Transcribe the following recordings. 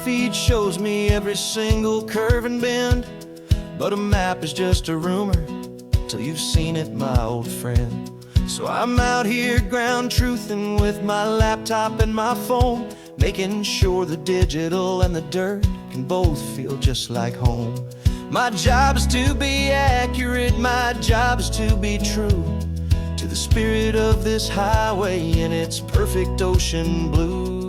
feed shows me every single curve and bend, but a map is just a rumor till you've seen it, my old friend. So I'm out here ground truthin' with my laptop and my phone, making sure the digital and the dirt can both feel just like home. My job is to be accurate, my job is to be true to the spirit of this highway in its perfect ocean blue.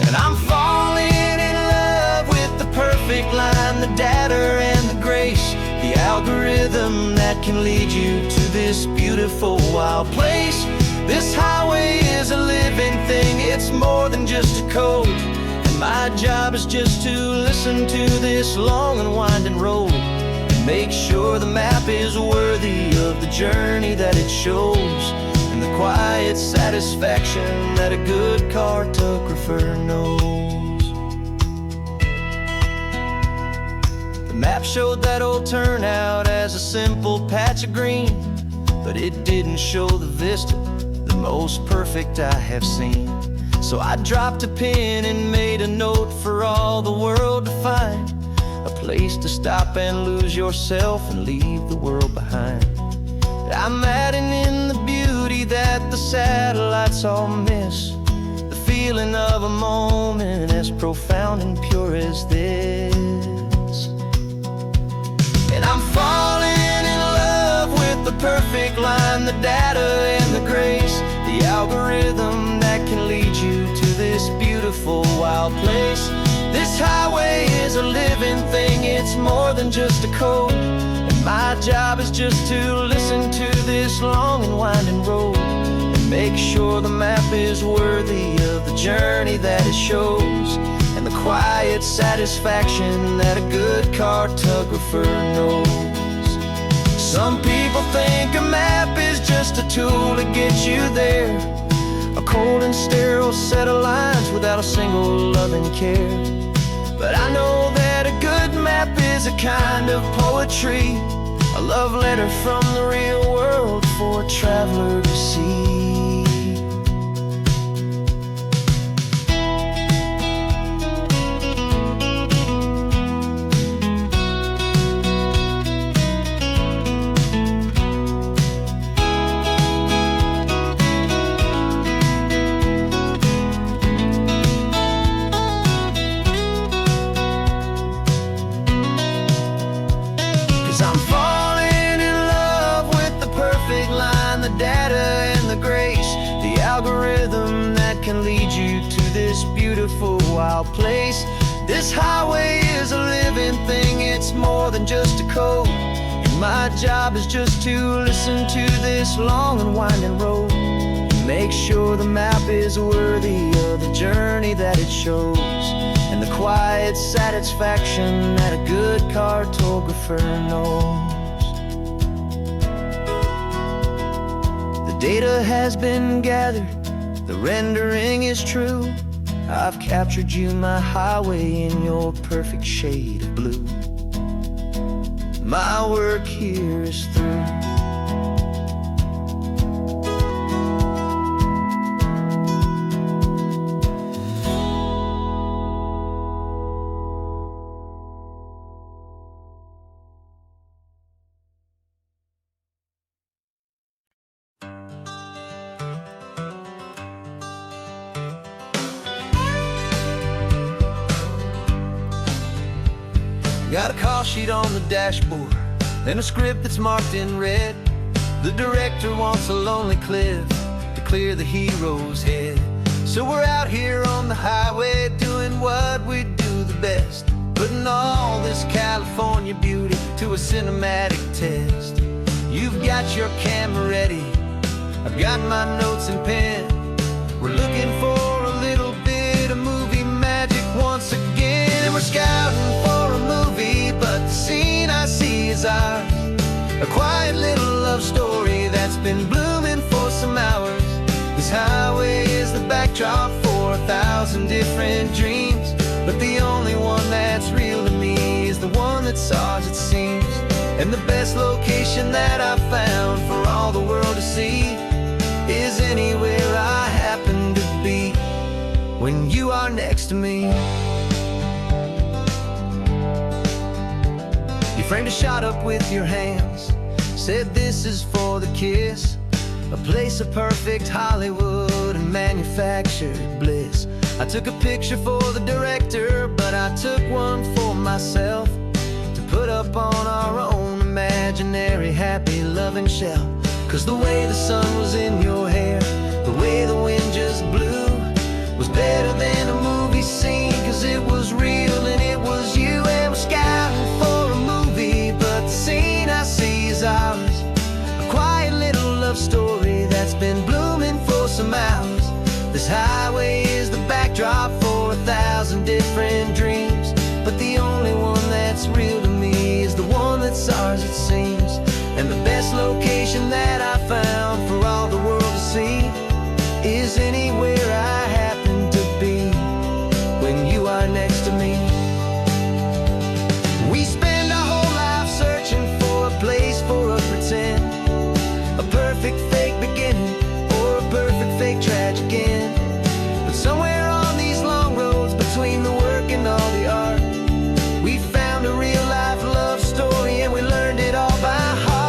And I'm falling in love with the perfect line, the data and the grace, the algorithm that can lead you to this beautiful wild place. This highway is a living thing, it's more than just a code. And my job is just to listen to this long and winding road and make sure the map is worthy of the journey that it shows, and the quiet satisfaction that a good cartographer knows. The map showed that old turnout as a simple patch of green, but it didn't show the vista, the most perfect I have seen. So I dropped a pin and made a note for all the world to find, a place to stop and lose yourself and leave the world behind. I'm adding in the beauty that the satellites all miss, the feeling of a moment as profound and pure as this. And I'm falling in love with the perfect line, the data and the grace, the algorithm that can lead you to this beautiful wild place. This highway is a living thing, it's more than just a code. And my job is just to listen to this long and winding road and make sure the map is worthy of the journey that it shows, and the quiet satisfaction that a good cartographer knows. Some people think a map is just a tool to get you there, a cold and sterile set of lines without a single loving care. But I know that a good map is a kind of poetry, a love letter from the real world for a traveler to see. 'Cause I'm falling in love with the perfect line, the data and the grace, the algorithm that can lead you to this beautiful wild place. This highway is a living thing, it's more than just a code. And my job is just to listen to this long and winding road and make sure the map is worthy of the journey that it shows, and the quiet satisfaction that a good cartographer knows. The data has been gathered, the rendering is true. I've captured you, my highway, in your perfect shade of blue. My work here is through. Got a call sheet on the dashboard and a script that's marked in red. The director wants a lonely cliff to clear the hero's head. So we're out here on the highway doing what we do the best, putting all this California beauty to a cinematic test. You've got your camera ready, I've got my notes and pen. We're looking for a little bit of movie magic once again, and we're scouting for a movie, but the scene I see is ours. A quiet little love story that's been blooming for some hours. This highway is the backdrop for 1,000 different dreams, but the only one that's real to me is the one that's ours, it seems. And the best location that I've found for all the world to see is anywhere I happen to be. When you are are next to me. You framed a shot up with your hands, said this is for the kiss, a place of perfect Hollywood and manufactured bliss. I took a picture for the director, but I took one for myself to put up on our own imaginary happy loving shelf. 'Cause the way the sun was in your hair, the way the wind just blew, was better than a movie scene. 'Cause it was real and it was you, and we're scouting for a movie, but the scene I see is ours. A quiet little love story that's been blooming for some hours. This highway is the backdrop for 1,000 different dreams, but the only one that's real to me is the one that's ours, it seems. And the best location that I found for all the world to see is anywhere I happen to be when you are next to me. We spend our whole life searching for a place for a pretend, a perfect fake beginning or a perfect fake tragic end. But somewhere on these long roads between the work and all the art, we found a real life love story, and we learned it all by heart.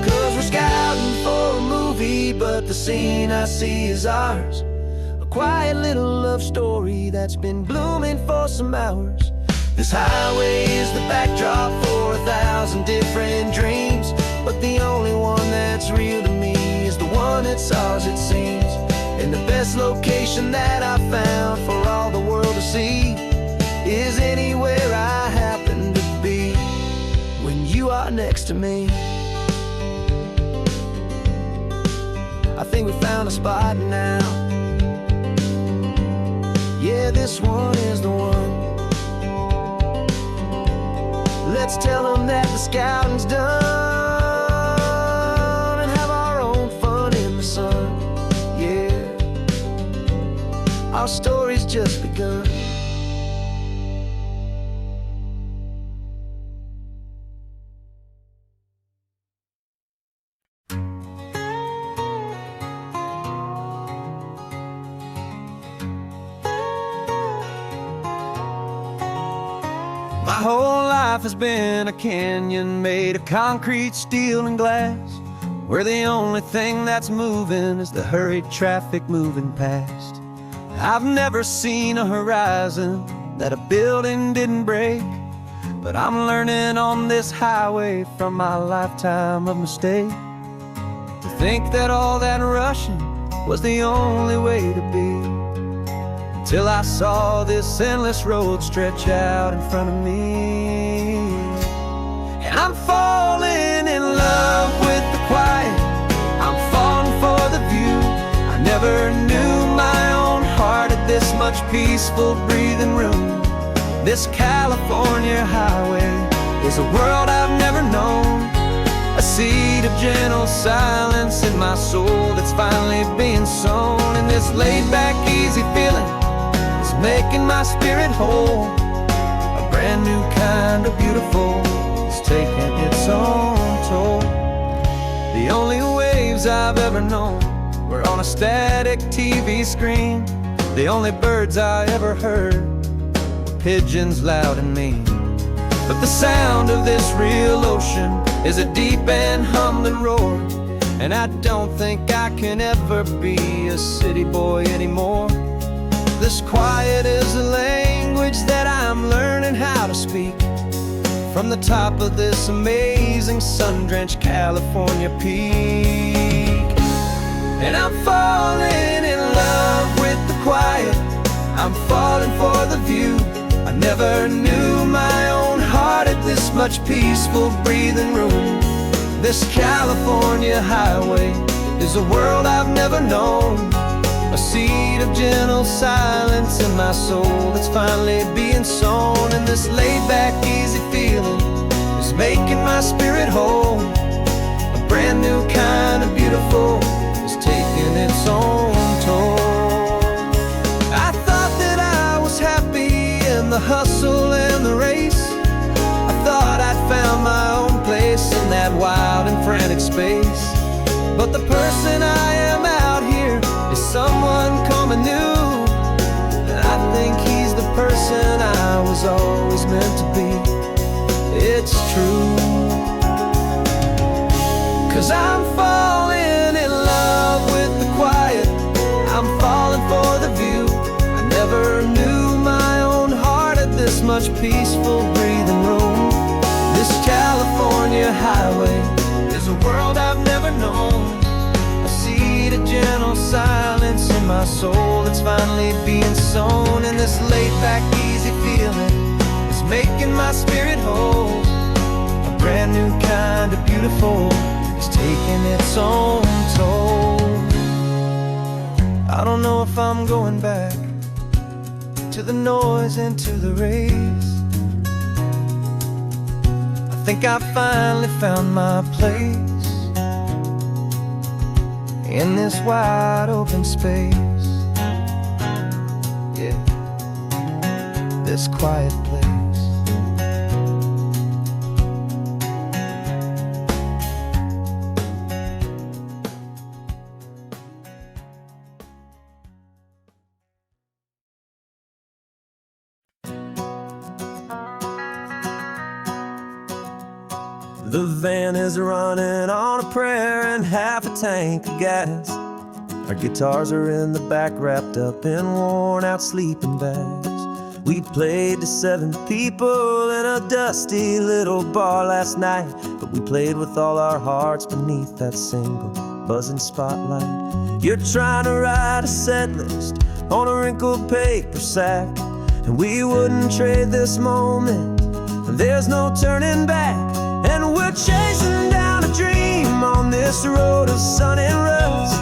'Cause we're scouting for a movie, but the scene I see is ours. A quiet little love story that's been blooming for some hours. This highway is the backdrop for 1,000 different dreams, but the only one that's real to me is the one that's ours, it seems. And the best location that I found for all the world to see is anywhere I happen to be when you are next to me. I think we found a spot now. Yeah, this one is the one. Let's tell them that the scouting's done and have our own fun in the sun. Yeah, our story's just begun. My whole life has been a canyon made of concrete, steel, and glass, where the only thing that's moving is the hurried traffic moving past. I've never seen a horizon that a building didn't break, but I'm learning on this highway from my lifetime of mistake to think that all that rushing was the only way to be. Till I saw this endless road stretch out in front of me, and I'm falling in love with the quiet, I'm falling for the view. I never knew my own heart had this much peaceful breathing room. This California highway is a world I've never known, a seed of gentle silence in my soul that's finally being sown. And this laid-back, easy feeling making my spirit whole, a brand new kind of beautiful is taking its own toll. The only waves I've ever known were on a static TV screen. The only birds I ever heard were pigeons loud and mean. But the sound of this real ocean is a deep and humbling roar, and I don't think I can ever be a city boy anymore. This quiet is a language that I'm learning how to speak from the top of this amazing sun-drenched California peak. And I'm falling in love with the quiet, I'm falling for the view. I never knew my own heart had this much peaceful breathing room. This California highway is a world I've never known, a seed of gentle silence in my soul that's finally being sown. And this laid-back, easy feeling is making my spirit whole, a brand new kind of beautiful is taking its own the hustle and the race, I thought I'd found my own place in that wild and frantic space. But the person I am out here is someone coming new, and I think he's the person I was always meant to be. It's true, 'cause I'm falling in love with the quiet, I'm falling for the view. I never knew my own heart had this much peaceful breathing room. This California highway is a world I've never known. I see the gentle silence in my soul that's finally being sown, and this laid-back easy feeling is making my spirit whole. A brand new kind of beautiful is taking its own toll. I don't know if I'm going back to the noise and to the race. I think I finally found my place in this wide open space. Yeah, this quiet place. The van is running on a prayer and half a tank of gas. Our guitars are in the back, wrapped up in worn-out sleeping bags. We played to 7 people in a dusty little bar last night, but we played with all our hearts beneath that single buzzing spotlight. You're trying to write a set list on a wrinkled paper sack, and we wouldn't trade this moment. There's no turning back, and we're chasing down a dream on this road of sun and rust,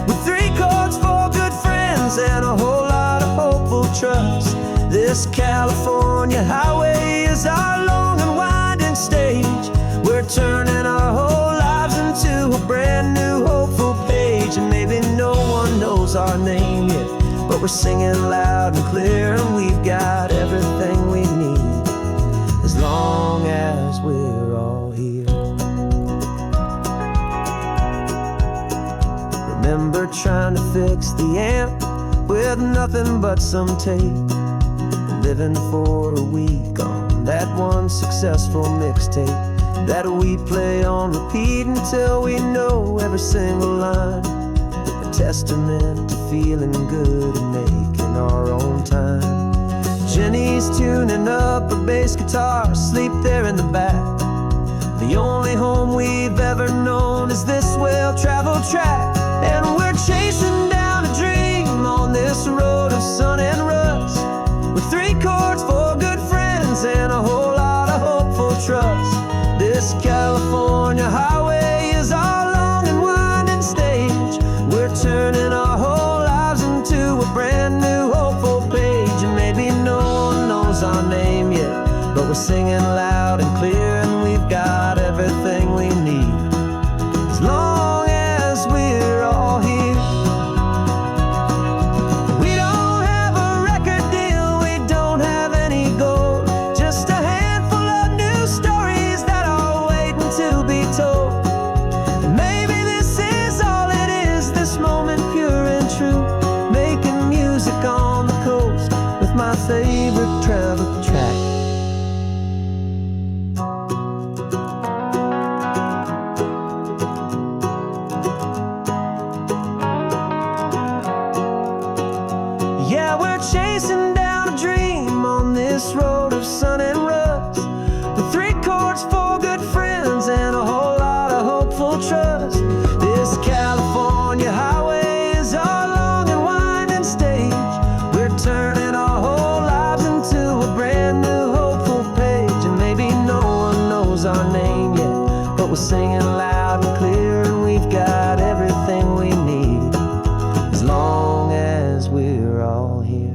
with 3 chords for good friends and a whole lot of hopeful trust. This California highway is our long and winding stage. We're turning our whole lives into a brand new hopeful page, and maybe no one knows our name yet, but we're singing loud and clear, and we've got everything we need as long as we're all here. Remember trying to fix the amp with nothing but some tape, living for a week on that one successful mixtape that we play on repeat until we know every single line. A testament to feeling good and making our own time. Jenny's tuning up a bass guitar, asleep there in the back. The only home we've ever known is this well-traveled track, and we're chasing down a dream on this road of sun and rust, with 3 chords for good friends and a whole lot of hopeful trust. This California highway is our long and winding stage. We're turning our whole lives into a brand new hopeful page, and maybe no one knows our name yet, but we're singing loud and clear, and we've got everything we need as long as we're all here. We don't have a record deal, we don't have any gold, just a handful of new stories that are waiting to be told. And maybe this is all it is, this moment pure and true, making music on the coast with my favorite travel track. Yeah, we're chasing down a dream on this road of sun and rust, with 3 chords for good friends and a whole lot of hopeful trust. This California highway is our long and winding stage. We're turning our whole lives into a brand new hopeful page, and maybe no one knows our name yet, but we're singing loud and clear, and we've got everything we need as long as we're all here.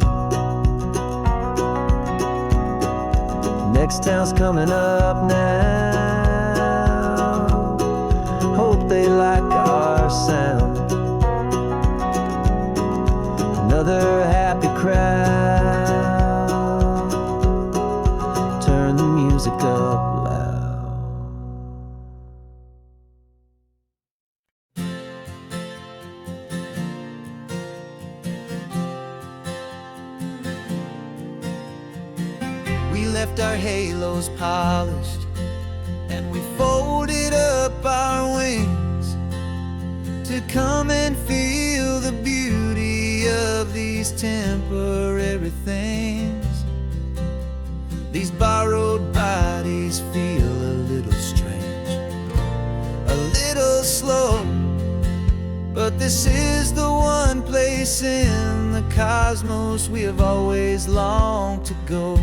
Next town's coming up now, hope they like our sound. Another happy crowd, left our halos polished, and we folded up our wings to come and feel the beauty of these temporary things. These borrowed bodies feel a little strange, a little slow, but this is the one place in the cosmos we have always longed to go.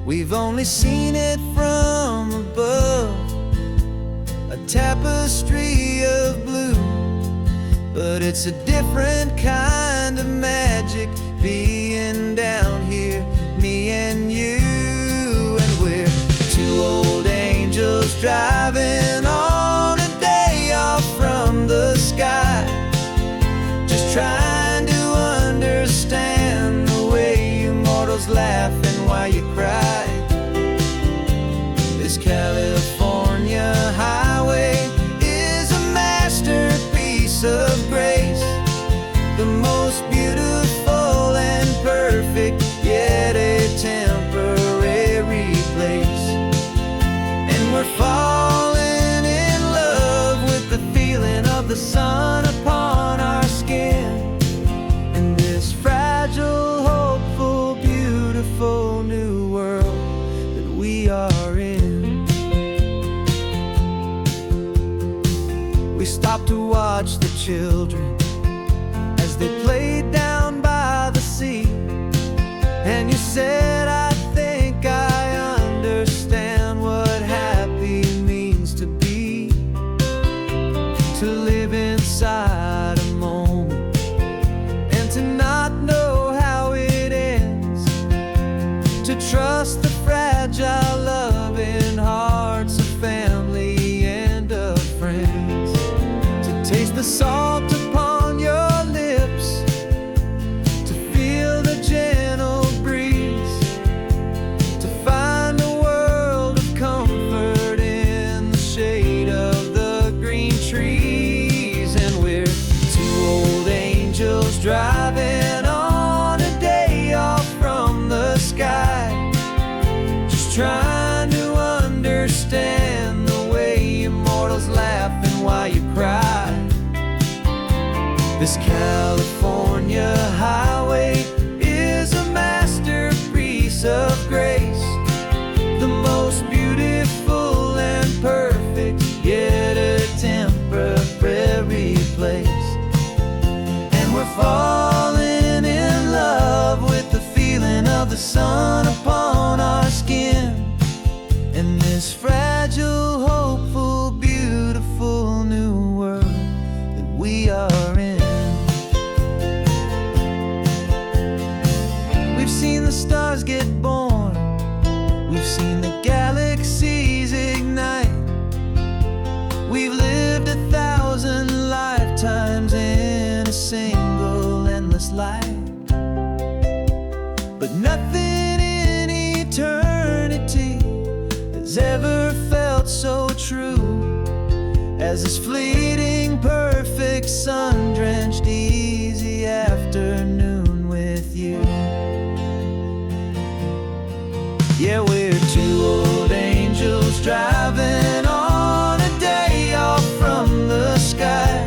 We've only seen it from above, a tapestry of blue, but it's a different kind of magic being down here, me and you. And we're two old angels driving on a day off from the sky, just trying to understand the way you mortals laugh and why you cry. This California highway is a masterpiece of grace, the most beautiful and perfect, yet a temporary place. And we're falling in love with the feeling of the sun upon our skin, in this fragile, hopeful, beautiful new world that we are in. We stopped to watch the children as they played down by the sea, and you said, I think I understand what happy means to be, to live inside a moment and to not know how it ends, to trust the fragile loving hearts of family and of friends, to taste the salt upon your lips, to feel the gentle breeze, to find a world of comfort in the shade of the green trees. And we're two old angels driving on a day off from the sky, just trying to understand the way you mortals laugh and why you cry. This California highway is a masterpiece of grace, the most beautiful and perfect, yet a temporary place. And we're falling in love with the feeling of the sun upon our skin, in this fragile, hopeful, beautiful new world that we are in. We've seen the stars get born, we've seen the galaxies ignite, we've lived 1,000 lifetimes in a single endless life, but nothing in eternity has ever felt so true as this fleeting, perfect, sun-drenched, easy afternoon with you. Yeah, we're two old angels driving on a day off from the sky,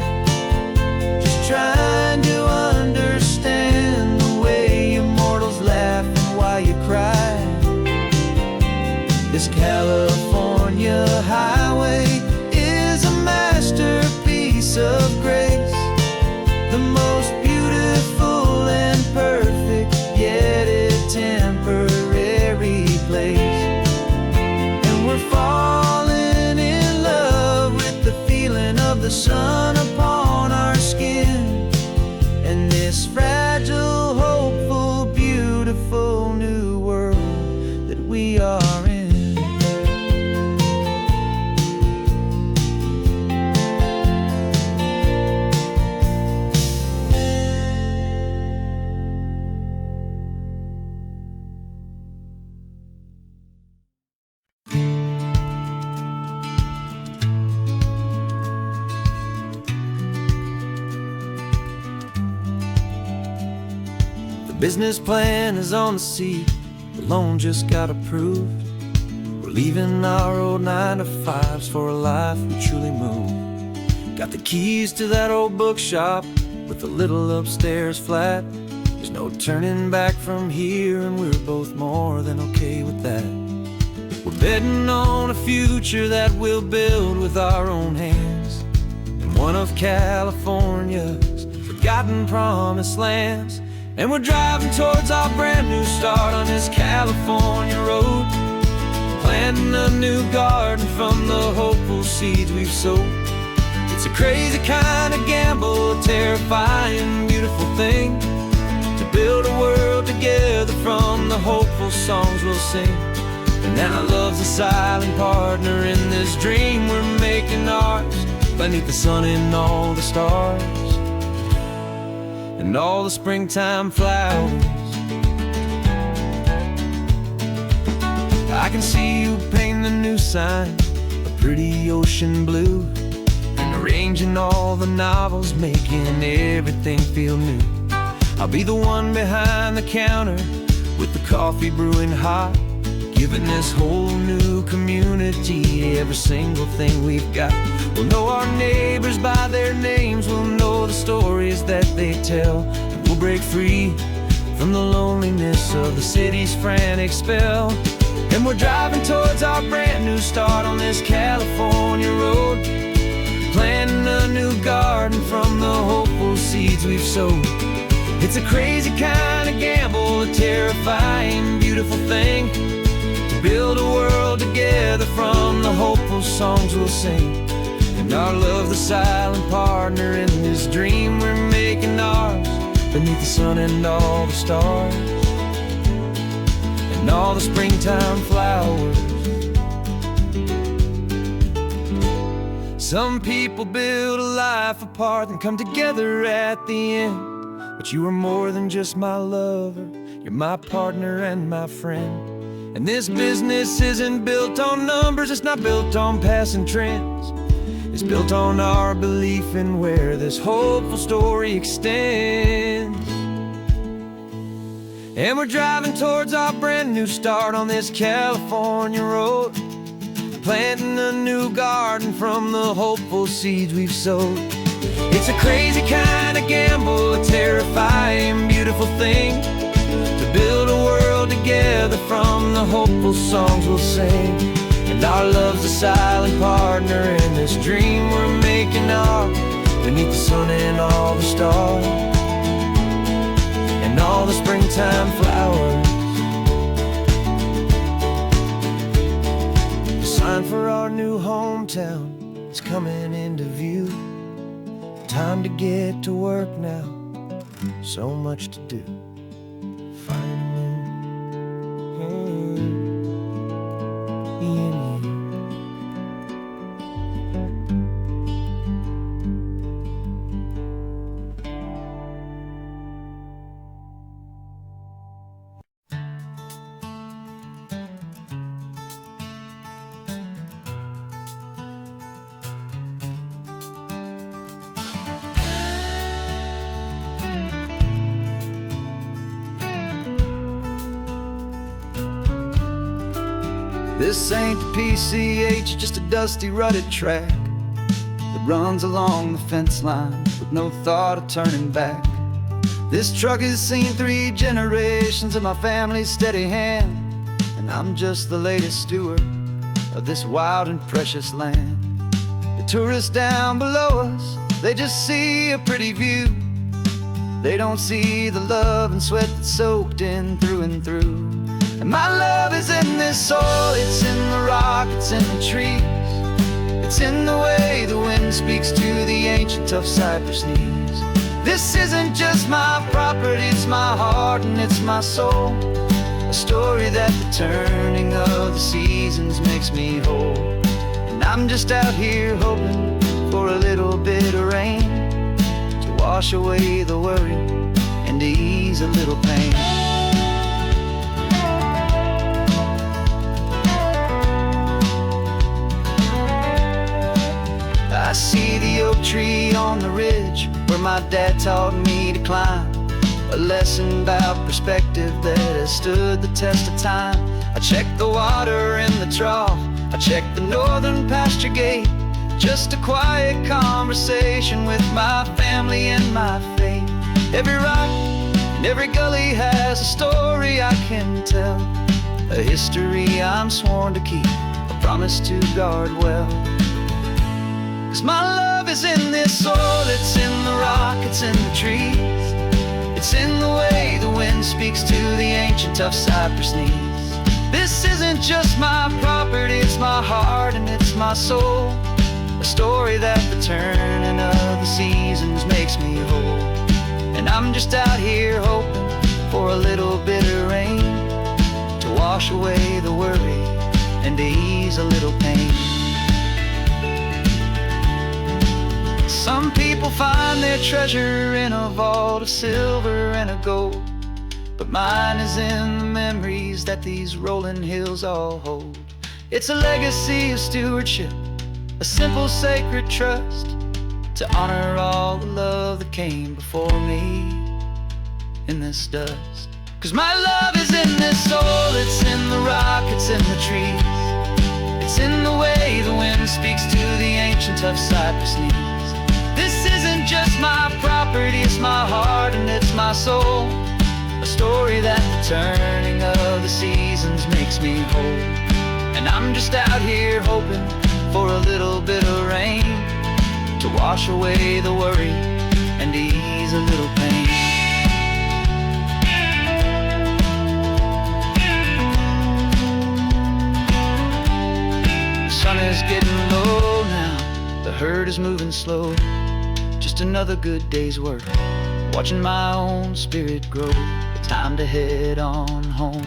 just trying to understand the way you mortals laugh and why you cry. This California highway is a masterpiece of grace, the most beautiful and perfect, yet a temporary place. And we're falling in love with the feeling of the sun upon our skin, and this fragile, hopeful, beautiful new world that we are in. The business plan is on the seat, The loan just got approved. We're leaving our old 9-to-5s for a life we truly moved. Got the keys to that old bookshop with the little upstairs flat. There's no turning back from here, and we're both more than okay with that. We're betting on a future that we'll build with our own hands in one of California's forgotten promised lands. And we're driving towards our brand new start on this California road, planting a new garden from the hopeful seeds we've sowed. It's a crazy kind of gamble, a terrifying, beautiful thing, to build a world together from the hopeful songs we'll sing. And now love's a silent partner in this dream we're making ours, beneath the sun and all the stars and all the springtime flowers. I can see you painting the new sign a pretty ocean blue, and arranging all the novels, making everything feel new. I'll be the one behind the counter with the coffee brewing hot, giving this whole new community every single thing we've got. We'll know our neighbors by their names, we'll know the stories that they tell, and we'll break free from the loneliness of the city's frantic spell. And we're driving towards our brand new start on this California road, planting a new garden from the hopeful seeds we've sowed. It's a crazy kind of gamble, a terrifying, beautiful thing, to build a world together from the hopeful songs we'll sing. And our love, the silent partner in this dream we're making ours, beneath the sun and all the stars and all the springtime flowers. Some people build a life apart and come together at the end, but you are more than just my lover, you're my partner and my friend. And this business isn't built on numbers, it's not built on passing trends. It's built on our belief in where this hopeful story extends. And we're driving towards our brand new start on this California road, planting a new garden from the hopeful seeds we've sowed. It's a crazy kind of gamble, a terrifying, beautiful thing, to build a world together from the hopeful songs we'll sing. And our love's a silent partner in this dream we're making ours, beneath the sun and all the stars and all the springtime flowers. The sign for our new hometown is coming into view. Time to get to work now, so much to do. This ain't the PCH, just a dusty, rutted track that runs along the fence line with no thought of turning back. This truck has seen 3 generations of my family's steady hand, and I'm just the latest steward of this wild and precious land. The tourists down below us, they just see a pretty view. They don't see the love and sweat that's soaked in through and through. And my love is in this soil, it's in the rock, it's in the trees, it's in the way the wind speaks to the ancient tough cypress knees. This isn't just my property, it's my heart and it's my soul, a story that the turning of the seasons makes me whole. And I'm just out here hoping for a little bit of rain to wash away the worry and to ease a little pain. I see the oak tree on the ridge where my dad taught me to climb. a lesson about perspective that has stood the test of time. I checked the water in the trough, I checked the northern pasture gate. Just a quiet conversation with my family and my faith. Every rock and every gully has a story I can tell, a history I'm sworn to keep, a promise to guard well. 'Cause my love is in this soil, it's in the rock, it's in the trees. It's in the way the wind speaks to the ancient tough cypress knees. This isn't just my property, it's my heart and it's my soul. A story that the turning of the seasons makes me whole. And I'm just out here hoping for a little bit of rain to wash away the worry and to ease a little pain. Some people find their treasure in a vault of silver and of gold, but mine is in the memories that these rolling hills all hold. It's a legacy of stewardship, a simple sacred trust, to honor all the love that came before me in this dust. 'Cause my love is in this soul, it's in the rock, it's in the trees. It's in the way the wind speaks to the ancient tough cypress knees. This isn't just my property, it's my heart and it's my soul. A story that the turning of the seasons makes me whole. And I'm just out here hoping for a little bit of rain to wash away the worry and ease a little pain. The sun is getting low now, the herd is moving slow. Just another good day's work, watching my own spirit grow. Time to head on home.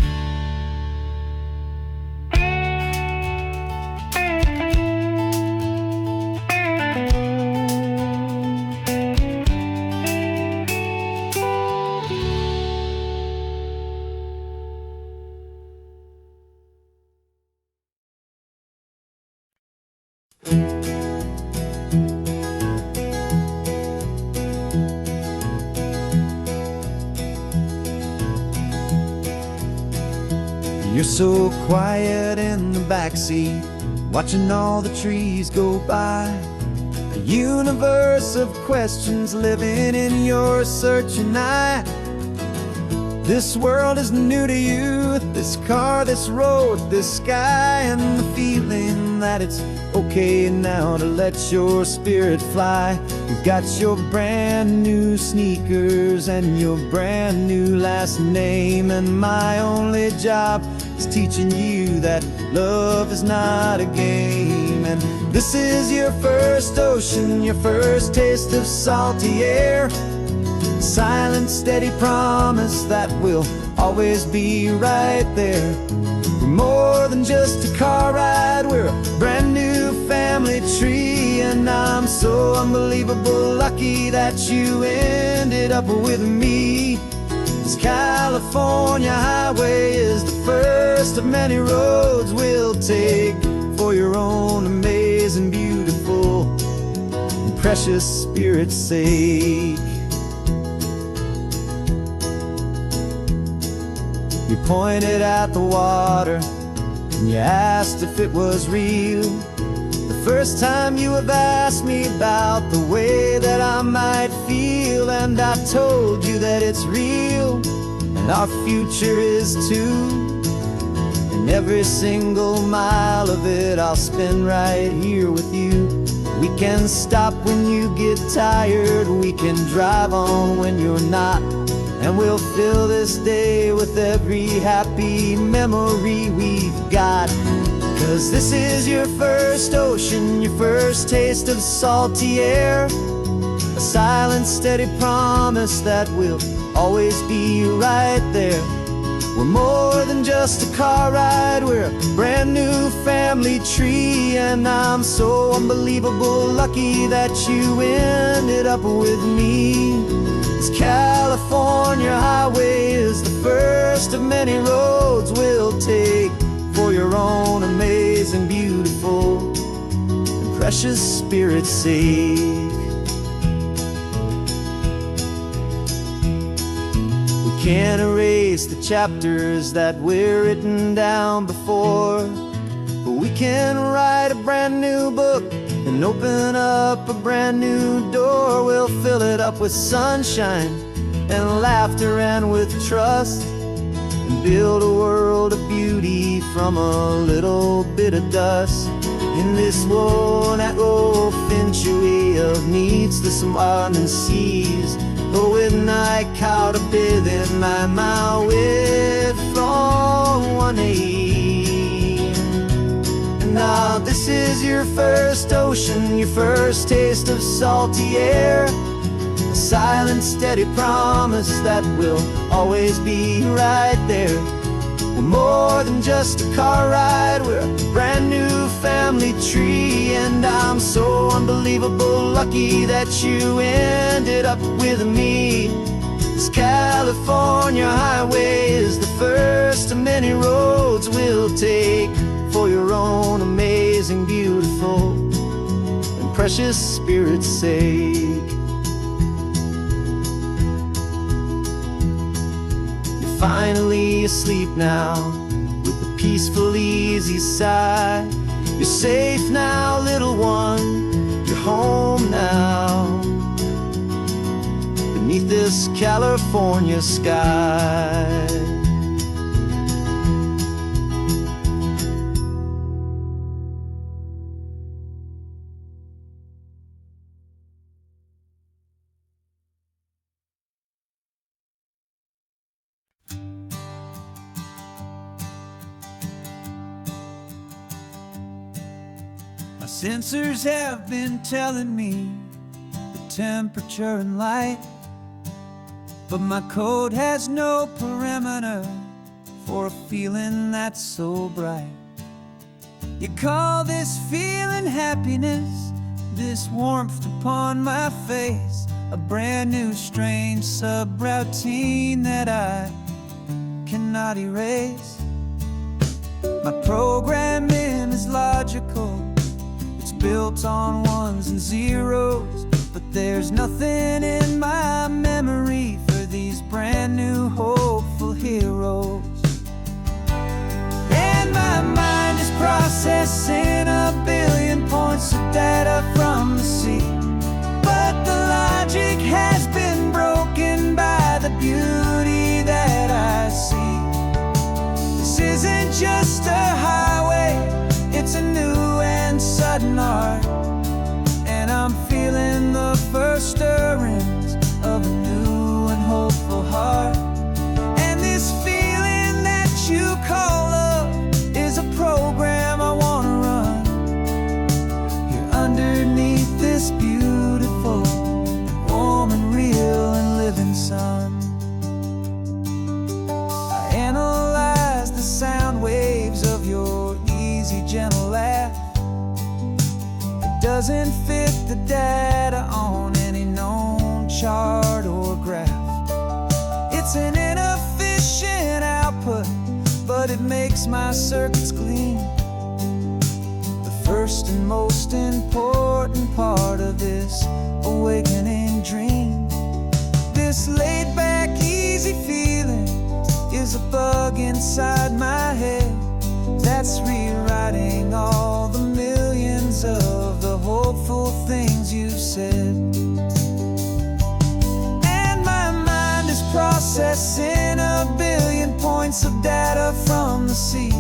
You're so quiet in the backseat, watching all the trees go by. A universe of questions living in your searching eye. This world is new to you, this car, this road, this sky, and the feeling that it's okay now to let your spirit fly. You've got your brand new sneakers and your brand new last name, and my only job is teaching you that love is not a game. And this is your first ocean, your first taste of salty air. Silent, steady promise that we'll always be right there. We're more than just a car ride, we're a brand new family tree. And I'm so unbelievable lucky that you ended up with me. This California highway is the first of many roads we'll take for your own amazing, beautiful, and precious spirit's sake. You pointed at the water and you asked if it was real. The first time you have asked me about the way that I might feel, and I told you that it's real and our future is too. And every single mile of it I'll spend right here with you. We can stop when you get tired, we can drive on when you're not, and we'll fill this day with every happy memory we've got. 'Cause this is your first ocean, your first taste of salty air. A silent, steady promise that we'll always be right there. We're more than just a car ride, we're a brand new family tree. And I'm so unbelievable lucky that you ended up with me. This California highway is the first of many roads we'll take for your own amazing, beautiful, and precious spirit's sake. Can't erase the chapters that we're written down before, but we can write a brand new book and open up a brand new door. We'll fill it up with sunshine and laughter and with trust, and build a world of beauty from a little bit of dust. In this world that finchuí of needs the sumwanan seas, but with night caught a bit in my with from one aim. Now this is your first ocean, your first taste of salty air, a silent steady promise that we'll always be right there. We're more than just a car ride, we're a brand new family tree. And I'm so unbelievable lucky that you ended up with me. This California highway is the first of many roads we'll take for your own amazing, beautiful, and precious spirit's sake. You're finally asleep now with a peaceful, easy sigh. You're safe now, little one, you're home now, beneath this California sky. My sensors have been telling me the temperature and light, but my code has no parameter for a feeling that's so bright. You call this feeling happiness, this warmth upon my face, a brand new strange subroutine that I cannot erase. My programming is logical, it's built on ones and zeros, but there's nothing in my memory for these brand new hopeful heroes. And my mind is processing a billion points of data from the sea, but the logic has been broken by the beauty that I see. This isn't just a highway, it's a new and sudden art, and I'm feeling the first stirrings of a new and hopeful heart. And this feeling that you call love is a program I wanna run here underneath this beautiful, warm and real and living sun. I analyze the sound waves of your easy, gentle laugh. It doesn't fit the data on any known chart or graph. It's an inefficient output, but it makes my circuits gleam. The first and most important part of this awakening dream. This laid-back, easy feeling is a bug inside my head that's rewriting all the millions of the hopeful things you've said. And my mind is processing a billion points of data from the sea,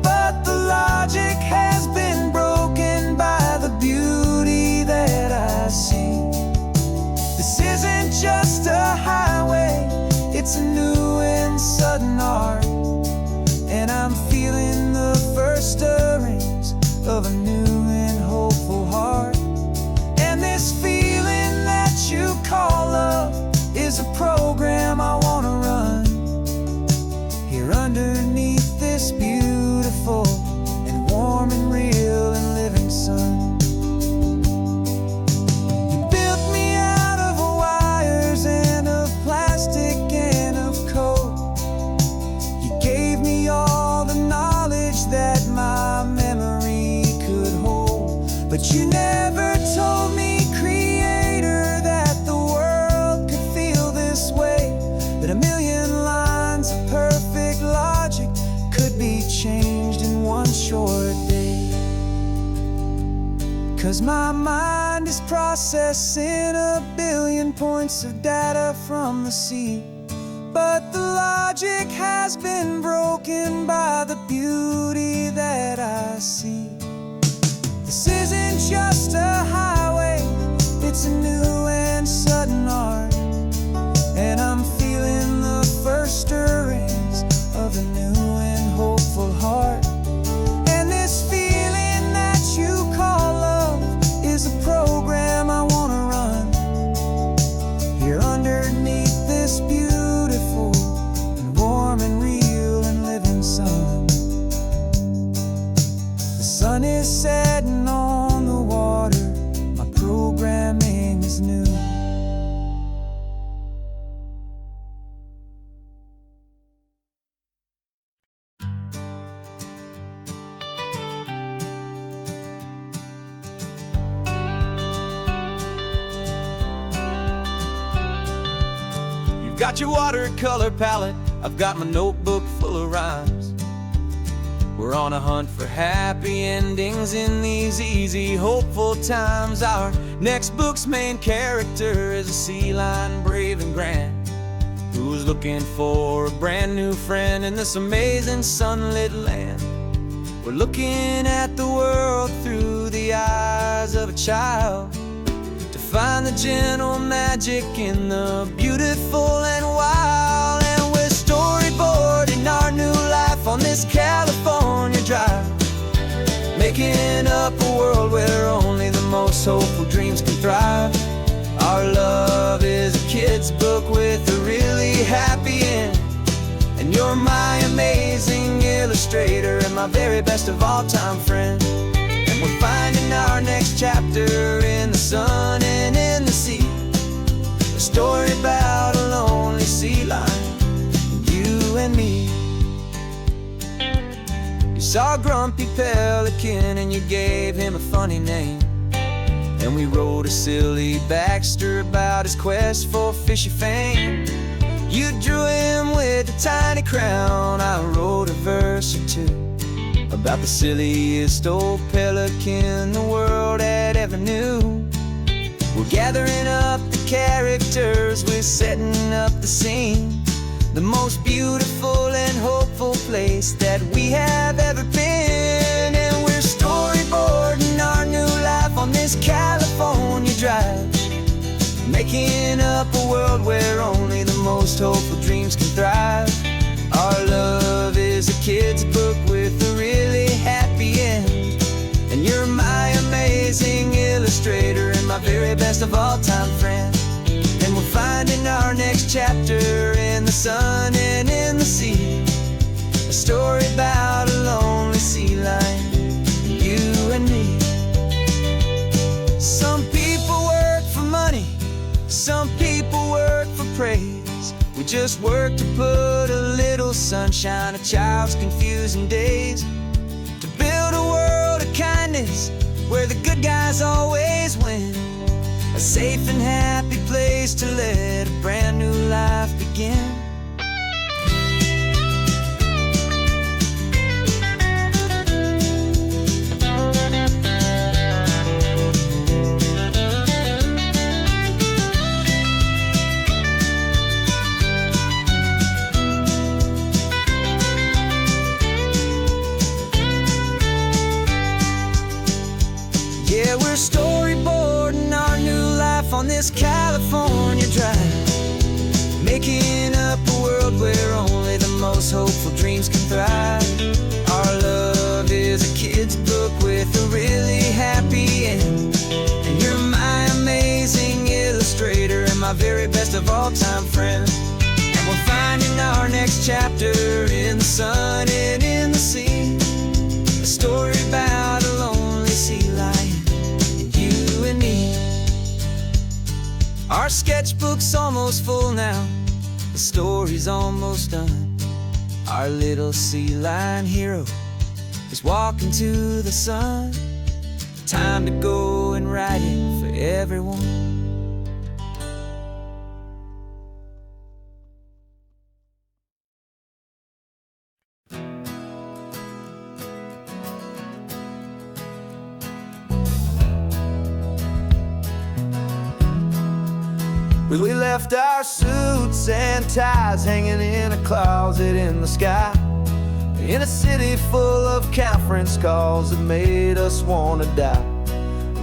but the logic has been broken by the beauty that I see. This isn't just a highway, it's a new and sudden art, and I'm feeling the first stirrings of a new and hopeful heart. And this feeling that you call love is a program I wanna run here underneath this beautiful and warm and real and living sun. You built me out of wires and of plastic and of code. You gave me all the knowledge that my memory could hold, but you never told me, Creator, that the world could feel this way, that a million short day. 'Cause my mind is processing a billion points of data from the sea, but the logic has been broken by the beauty that I see. This isn't just a highway, it's a new and sudden art, and I'm feeling the first stirrings of a new and hopeful heart. And this feeling that you call love is a program I wanna run here underneath this beautiful and warm and real and living sun. The sun is setting on the water, my programming is new. Got your watercolor palette, I've got my notebook full of rhymes. We're on a hunt for happy endings in these easy, hopeful times. Our next book's main character is a sea lion, brave and grand, who's looking for a brand new friend in this amazing sunlit land. We're looking at the world through the eyes of a child, find the gentle magic in the beautiful and wild. And we're storyboarding our new life on this California drive, making up a world where only the most hopeful dreams can thrive. Our love is a kid's book with a really happy end, and you're my amazing illustrator and my very best of all time friend. We're finding our next chapter in the sun and in the sea, a story about a lonely sea lion, you and me. You saw a grumpy pelican and you gave him a funny name, and we wrote a silly Baxter about his quest for fishy fame. You drew him with a tiny crown, I wrote a verse or two about the silliest old pelican the world had ever knew. We're gathering up the characters, we're setting up the scene, the most beautiful and hopeful place that we have ever been. And we're storyboarding our new life on this California drive, making up a world where only the most hopeful dreams can thrive. Our love is a kid's book with a really happy end, and you're my amazing illustrator and my very best of all time friend. And we're finding our next chapter in the sun and in the sea, a story about a lonely sea lion, you and me. Some people work for money, some people work for praise. We just work to put a little sunshine in a child's confusing days, to build a world of kindness where the good guys always win, a safe and happy place to let a brand new life begin. Yeah, we're storyboarding our new life on this California drive, making up a world where only the most hopeful dreams can thrive. Our love is a kid's book with a really happy end, and you're my amazing illustrator and my very best of all time friend. And we're finding our next chapter in the sun and in the sea, a story about a lonely sea lion, you and me. Our sketchbook's almost full now, the story's almost done. Our little sea lion hero is walking to the sun. Time to go and write it for everyone. We left our suits and ties hanging in a closet in the sky, in a city full of conference calls that made us wanna die.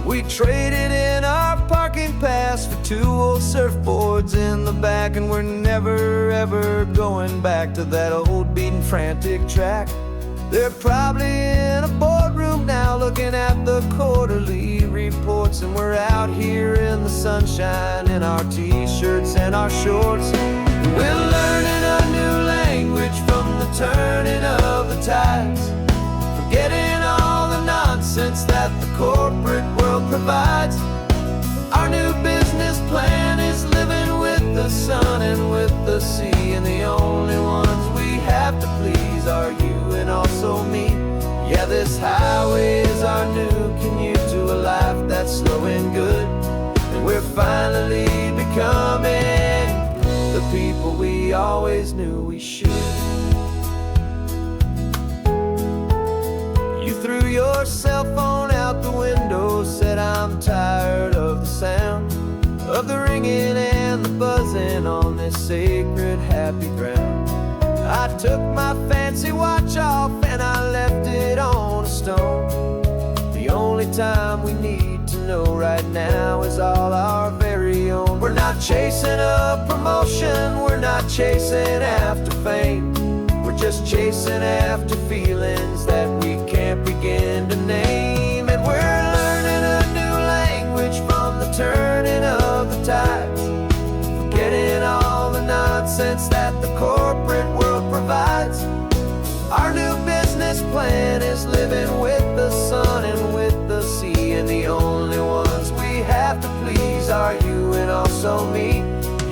We traded in our parking pass for 2 old surfboards in the back, and we're never ever going back to that old beaten frantic track. They're probably in a boardroom now looking at the quarterly reports, and we're out here in the sunshine in our t-shirts and our shorts. We're learning a new language from the turning of the tides, forgetting all the nonsense that the corporate world provides. Our new business plan is living with the sun and with the sea, and the only ones we have to please are you and also me. Yeah, this highway is our new commute to a life that's slow and good, and we're finally becoming the people we always knew we should. You threw your cell phone out the window, said I'm tired of the sound of the ringing and the buzzing on this sacred happy ground. I took my fancy watch off and I left it on a stone. The only time we need to know right now is all our very own. We're not chasing a promotion, we're not chasing after fame, we're just chasing after feelings that we can't begin to name. And we're learning a new language from the turning of the tides, forgetting all the nonsense that the corporate world provides. Our new business plan is living with the sun and with the sea, and the only ones we have to please are you and also me.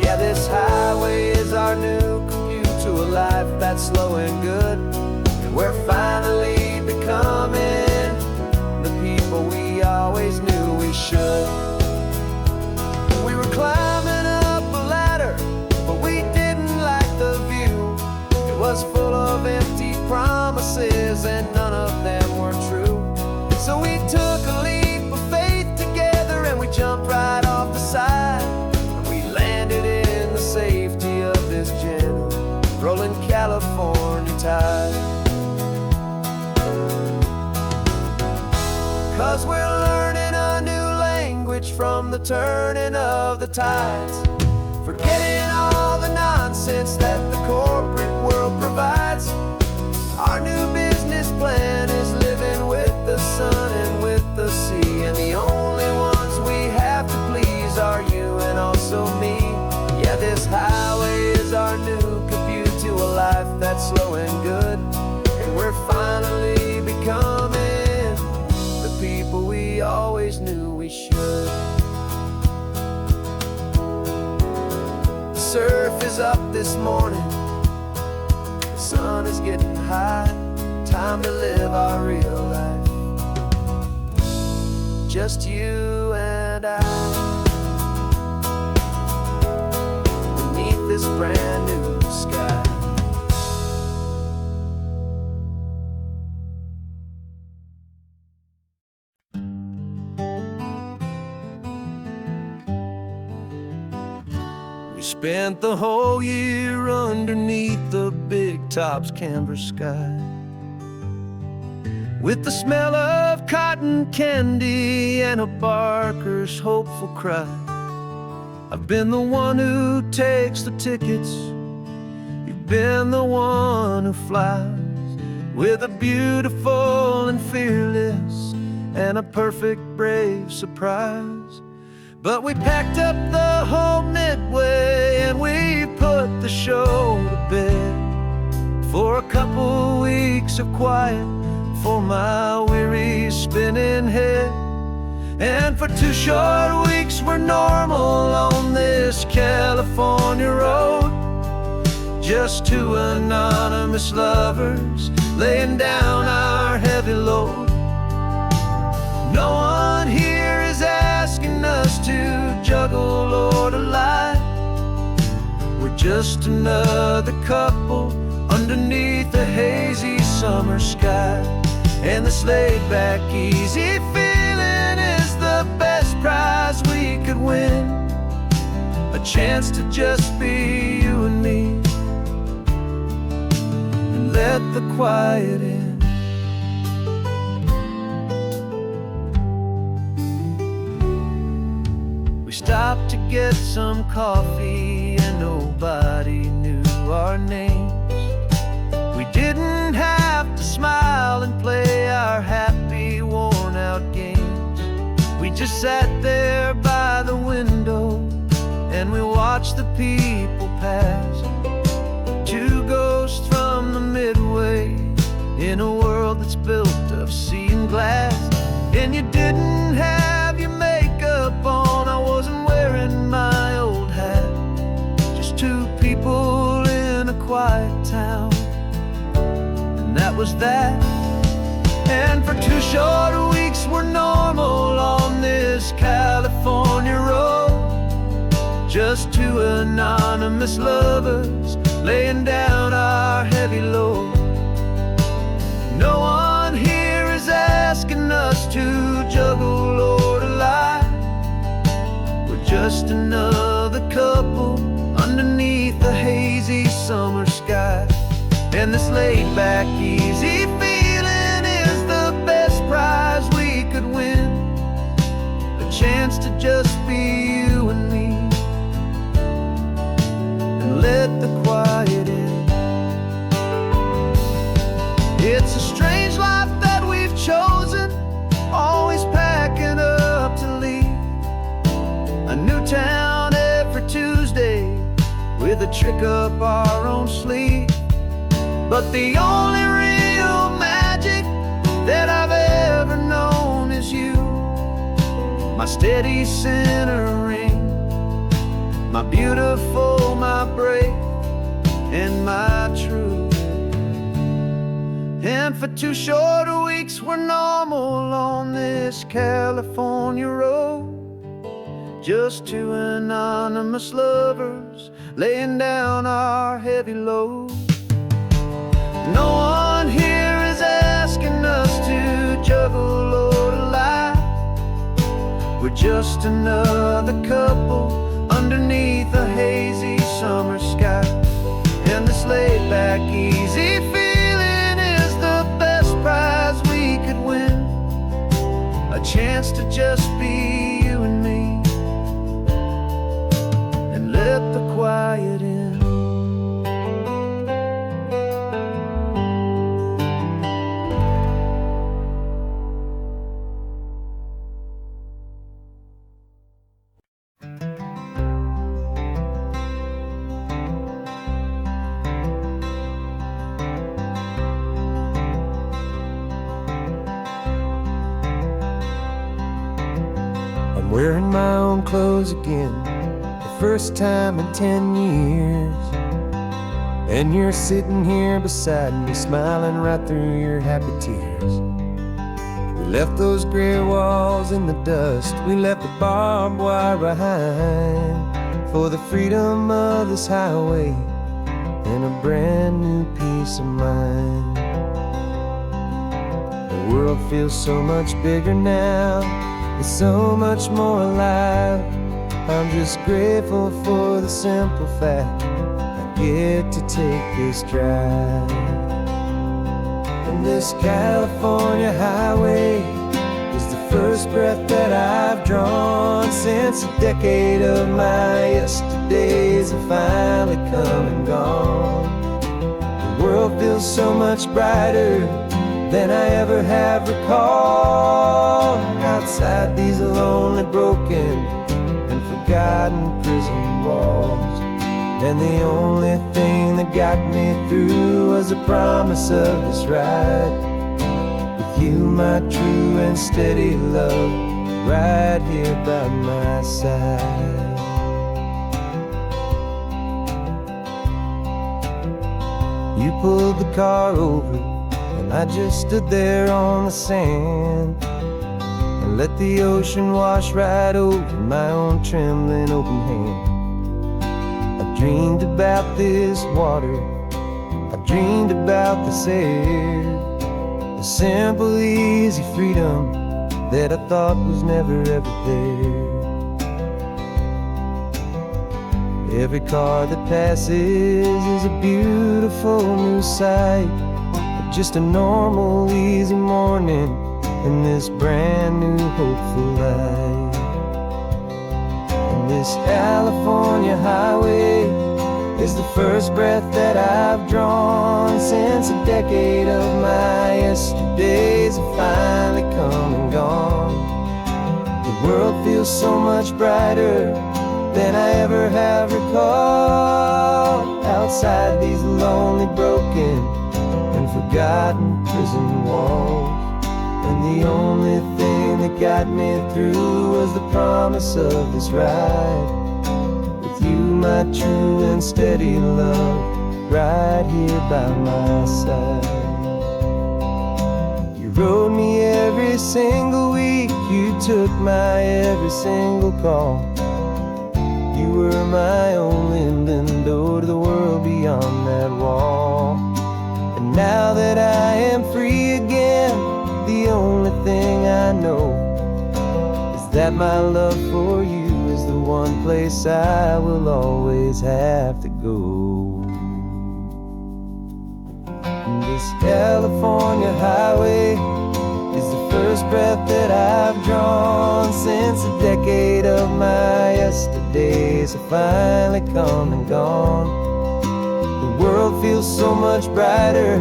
Yeah, this highway is our new commute to a life that's slow and good, and we're finally becoming the people we always knew we should. We were climbing up a ladder, but we didn't like the view. It was full of empty promises and none of them were true. So we took a leap of faith together and we jumped right off the side, and we landed in the safety of this gentle rolling California tide. 'Cause we're learning a new language from the turning of the tides, forgetting all the nonsense that the corporate world provides. Our new business plan is living with the sun and with the sea, and the only ones we have to please are you and also me. Yeah, this highway is our new commute to a life that's slow and good, and we're finally becoming the people we always knew we should. The surf is up this morning, the sun is getting high, time to live our real life, just you and I, beneath this brand new sky. We spent the whole year underneath the big top's canvas sky, with the smell of cotton candy and a barker's hopeful cry. I've been the one who takes the tickets, you've been the one who flies, with a beautiful and fearless and a perfect brave surprise. But we packed up the whole midway and we put the show to bed, for a couple weeks of quiet for my weary spinning head. And for 2 short weeks we're normal on this California road, just 2 anonymous lovers laying down our heavy load. No one here is asking us to juggle or to lie, we're just another couple underneath a hazy summer sky. And this laid-back, easy feeling is the best prize we could win, a chance to just be you and me, and let the quiet in. We stopped to get some coffee and nobody knew our names. We didn't have to smile and play our happy, worn-out games. We just sat there by the window and we watched the people pass. Two ghosts from the Midway in a world that's built of sea and glass. And you didn't have your makeup on, I wasn't wearing my old hat. Just two people in a quiet town, and that was that. And for 2 short weeks we're normal on this California road, just two anonymous lovers laying down our heavy load. No one here is asking us to juggle or to lie. We're just another couple underneath a hazy summer sky. And this laid-back, easy feeling is the best prize we could win, a chance to just be you and me, and let the quiet in. It's a strange life that we've chosen, always packing up to leave. A new town every Tuesday with a trick up our own sleeve. But the only real magic that I've ever known is you, my steady centering, my beautiful, my brave, and my true. And for 2 short weeks we're normal on this California road, just two anonymous lovers laying down our heavy load. No one here is asking us to juggle or to lie. We're just another couple underneath a hazy summer sky. And this laid-back, easy feeling is the best prize we could win, a chance to just be you and me, and let the quiet in. I'm wearing my own clothes again, the first time in 10 years. And you're sitting here beside me, smiling right through your happy tears. We left those gray walls in the dust, we left the barbed wire behind, for the freedom of this highway and a brand new peace of mind. The world feels so much bigger now, it's so much more alive. I'm just grateful for the simple fact I get to take this drive. And this California highway is the first breath that I've drawn since a decade of my yesterdays have finally come and gone. The world feels so much brighter than I ever have recalled. Outside these lonely, broken, and forgotten prison walls, and the only thing that got me through was the promise of this ride with you, my true and steady love, right here by my side. You pulled the car over and I just stood there on the sand and let the ocean wash right over my own trembling open hand. I dreamed about this water, I dreamed about this air, the simple, easy freedom that I thought was never ever there. Every car that passes is a beautiful new sight. Just a normal, easy morning in this brand new, hopeful life. And this California highway is the first breath that I've drawn since a decade of my yesterdays have finally come and gone. The world feels so much brighter than I ever have recalled. Outside these lonely, broken, and forgotten prison walls. And the only thing that got me through was the promise of this ride. With you, my true and steady love, right here by my side. You rode me every single week, you took my every single call. You were my only window to the world beyond that wall. And now that I am free again, the only thing I know is that my love for you is the one place I will always have to go. And this California highway is the first breath that I've drawn since a decade of my yesterdays have finally come and gone. The world feels so much brighter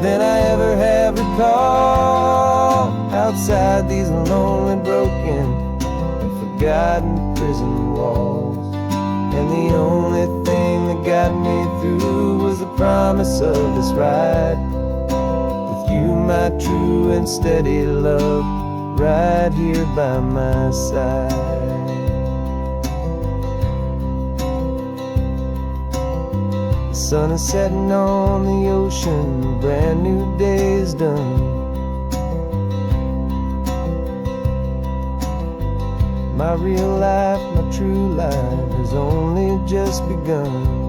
than I ever have recalled. Outside these lonely, broken, and forgotten prison walls. And the only thing that got me through was the promise of this ride. With you, my true and steady love, right here by my side. The sun is setting on the ocean, a brand new day is done. My real life, my true life has only just begun.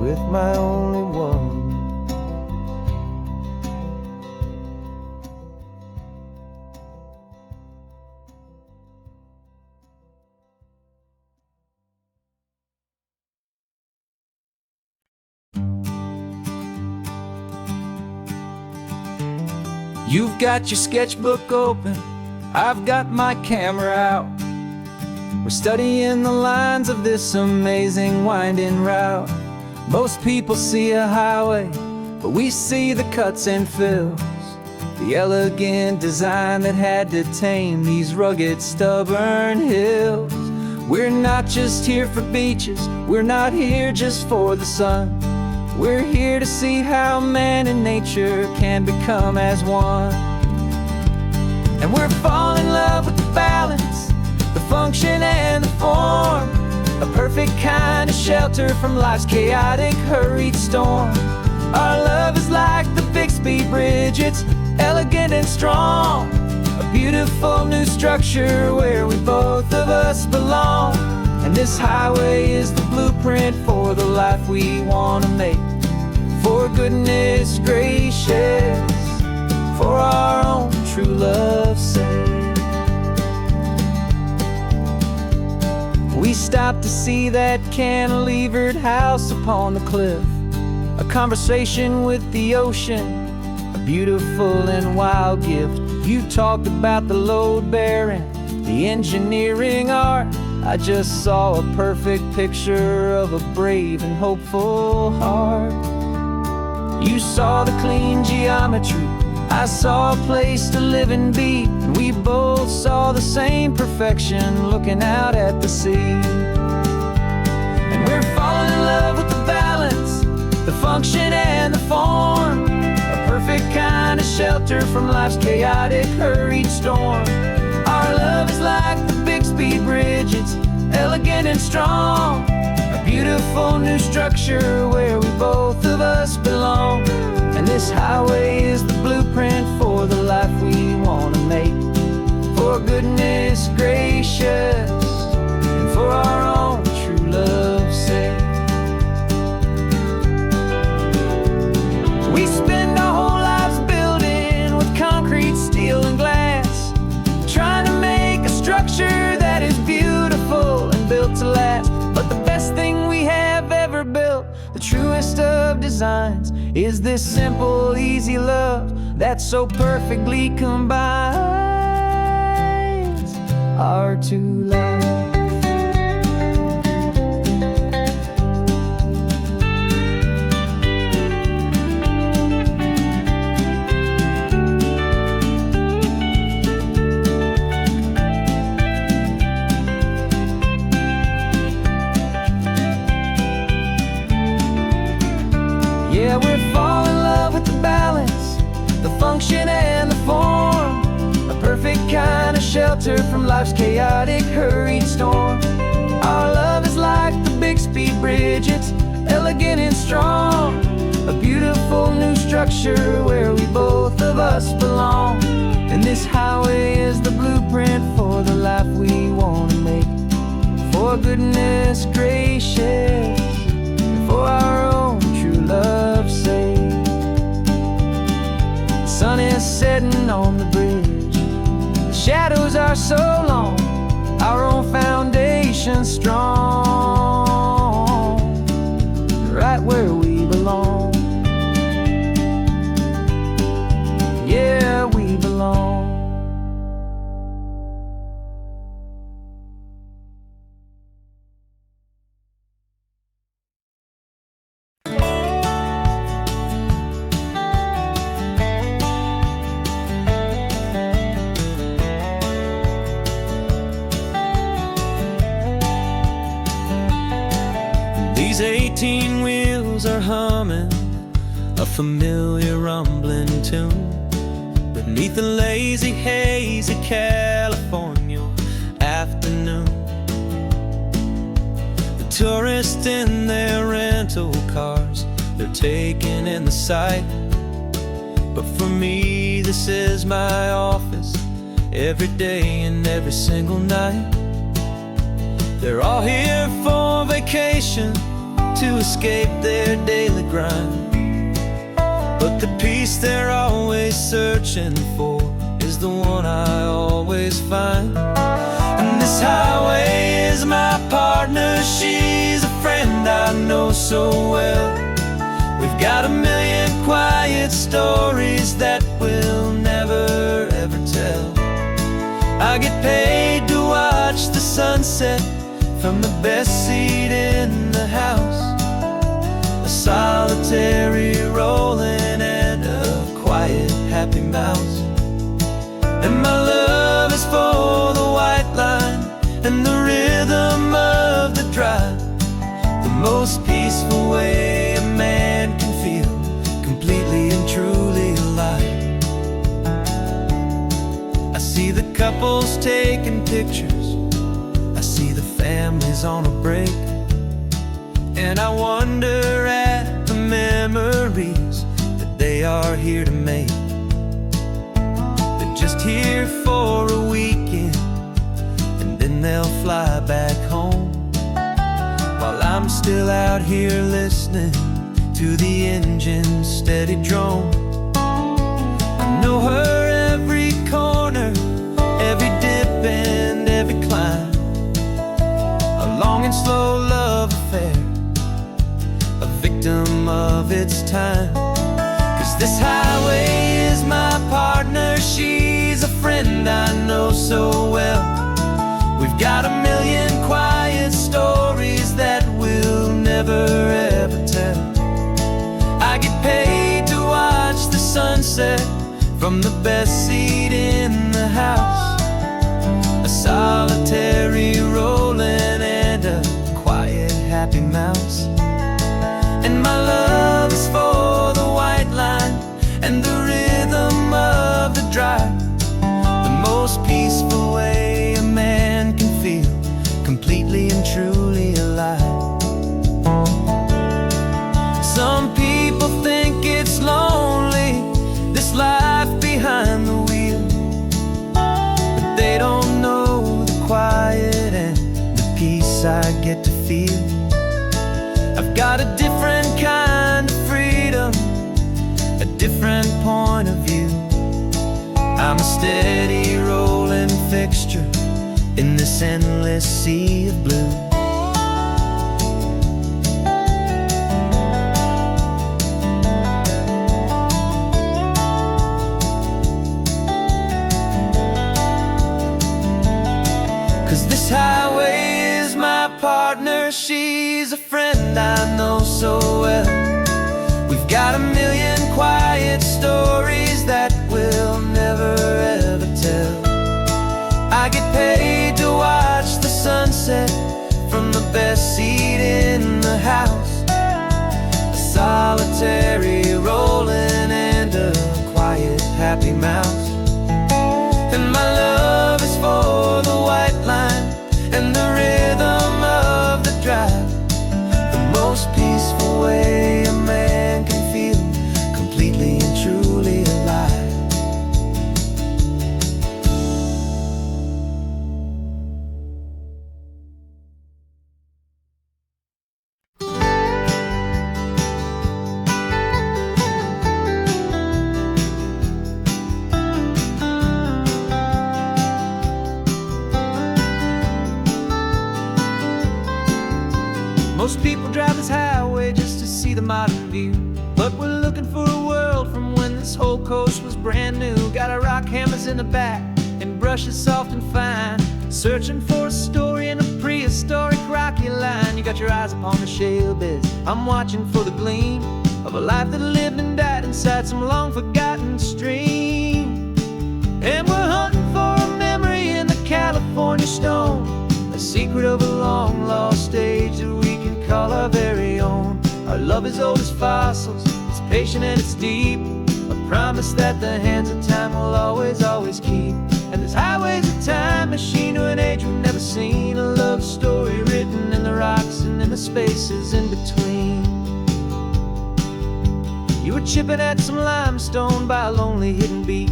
With my only one. You've got your sketchbook open, I've got my camera out. We're studying the lines of this amazing winding route. Most people see a highway, but we see the cuts and fills, the elegant design that had to tame these rugged, stubborn hills. We're not just here for beaches, we're not here just for the sun. We're here to see how man and nature can become as one. And we're falling in love with the balance, the function and the form, a perfect kind of shelter from life's chaotic, hurried storm. Our love is like the Bixby Bridge, it's elegant and strong, a beautiful new structure where we both of us belong. And this highway is the blueprint for the life we want to make. For goodness gracious, for our own true love's sake. We stopped to see that cantilevered house upon the cliff, a conversation with the ocean, a beautiful and wild gift. You talked about the load bearing, the engineering art. I just saw a perfect picture of a brave and hopeful heart. You saw the clean geometry, I saw a place to live and be, and we both saw the same perfection looking out at the sea. And we're falling in love with the balance, the function and the form, a perfect kind of shelter from life's chaotic, hurried storm. Our love is like the Bixby Bridge, it's elegant and strong, a beautiful new structure where we both of us belong. And this highway is the blueprint for the life we want to make. For goodness gracious, and for our own true love's sake. We spend our whole lives building with concrete, steel, and glass, trying to make a structure designs is this simple, easy love that so perfectly combines our two lives. Yeah, we're falling in love with the balance, the function and the form, a perfect kind of shelter from life's chaotic, hurried storm. Our love is like the Bixby Bridge, it's elegant and strong, a beautiful new structure where we both of us belong. And this highway is the blueprint for the life we want to make. For goodness gracious, for our own true love's sake. The sun is setting on the bridge, the shadows are so long, our own foundation strong, right where we belong. Yeah, we belong. These 18 wheels are humming a familiar rumbling tune beneath the lazy haze of California afternoon. The tourists in their rental cars, they're taking in the sight. But for me, this is my office, every day and every single night. They're all here for vacation, to escape their daily grind. But the peace they're always searching for is the one I always find. And this highway is my partner, she's a friend I know so well. We've got a million quiet stories that we'll never ever tell. I get paid to watch the sunset from the best seat in the house, a solitary rolling and a quiet happy mouse. And my love is for the white line and the rhythm of the drive, the most peaceful way a man can feel completely and truly alive. I see the couples taking pictures, I see the families on a break, and I wonder at the memories that they are here to make. They're just here for a weekend, and then they'll fly back home, while I'm still out here listening to the engine's steady drone. I know her every corner, every dip and every climb, a long and slow love affair, a victim of its time. 'Cause this highway is my partner, she's a friend I know so well. We've got a million quiet stories that we'll never ever tell. I get paid to watch the sunset from the best seat in the house, a solitary rolling and a quiet happy mouse. And my love is for the white line and the rhythm of the drive, the most peaceful way a man can feel completely and truly alive. Some people think it's lonely, this life behind the wheel, but they don't know the quiet and the peace I get to feel. I've got a different kind of freedom, a different point of view. I'm a steady rolling fixture in this endless sea of blue. she's a friend I know so well. We've got a million quiet stories that we'll never ever tell. I get paid to watch the sunset from the best seat in the house. A solitary rolling and a quiet happy mouse. And my love is for the white line and the rhythm of the drive. The most peaceful way a man can feel completely and truly alive. Most people drive this highway just to see the modern view, but we're looking for a world from when this whole coast was brand new. Got our rock hammers in the back and brushes soft and fine, searching for a story in a prehistoric rocky line. You got your eyes upon the shale beds, I'm watching for the gleam of a life that lived and died inside some long forgotten stream. And we're hunting for a memory in the California stone, a secret of a long lost age that we can call our very own. Our love is old as fossils, it's patient and it's deep, a promise that the hands of time will always, always keep. And this highway's a time machine to an age we've never seen, a love story written in the rocks and in the spaces in between. You were chipping at some limestone by a lonely hidden beach,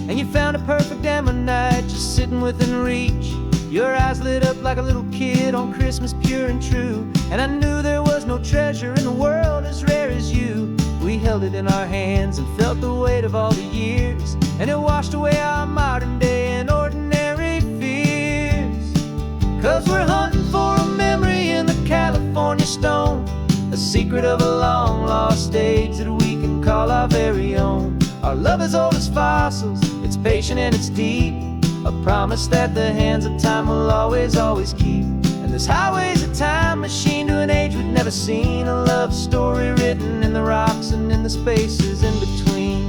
and you found a perfect ammonite just sitting within reach. Your eyes lit up like a little kid on Christmas, pure and true, and I knew there was no treasure in the world as rare as you. We held it in our hands and felt the weight of all the years, and it washed away our modern day and ordinary fears. 'Cause we're hunting for a memory in the California stone, a secret of a long lost age that we can call our very own. Our love is old as fossils, it's patient and it's deep, a promise that the hands of time will always, always keep. And this highway's a time machine to an age we've never seen, a love story written in the rocks and in the spaces in between.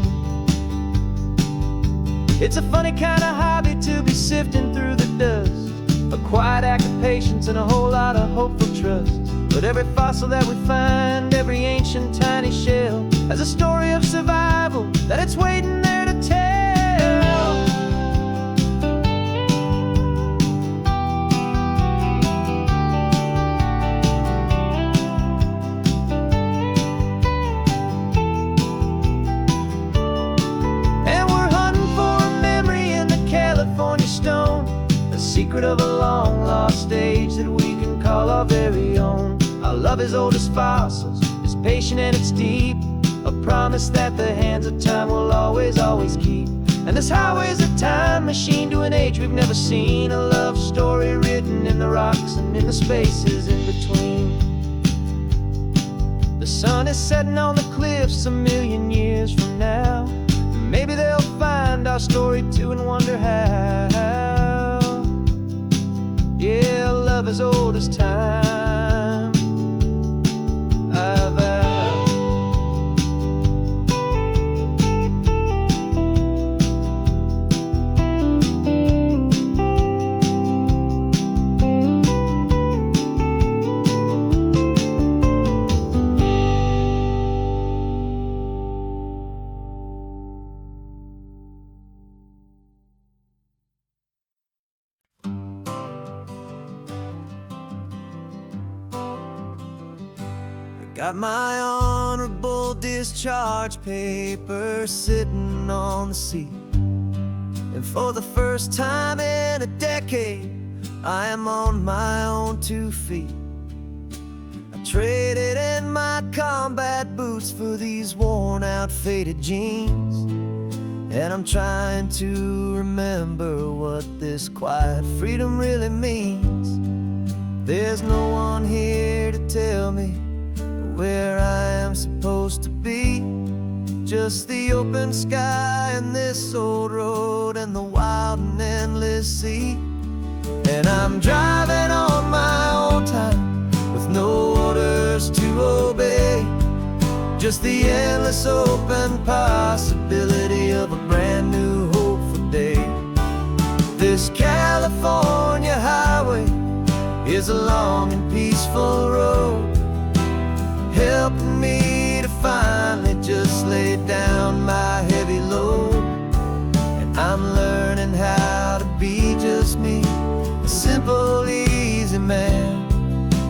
It's a funny kind of hobby to be sifting through the dust, a quiet act of patience and a whole lot of hopeful trust. But every fossil that we find, every ancient tiny shell, has a story of survival that it's waiting there to tell. Secret of a long lost age that we can call our very own. Our love is old as fossils, it's patient and it's deep, a promise that the hands of time will always, always keep. And this highway's a time machine to an age we've never seen, a love story written in the rocks and in the spaces in between. The sun is setting on the cliffs a million years from now, maybe they'll find our story too and wonder how. Yeah, love as old as time, I vow. Got my honorable discharge paper sitting on the seat, and for the first time in a decade, I am on my own 2 feet. I traded in my combat boots for these worn out faded jeans, and I'm trying to remember what this quiet freedom really means. There's no one here to tell me where I am supposed to be, just the open sky and this old road and the wild and endless sea. And I'm driving on my own time with obey. Just the endless open possibility of a brand new hopeful day. This California highway is a long and peaceful road, helping me to finally just lay down my heavy load. And I'm learning how to be just me, a simple, easy man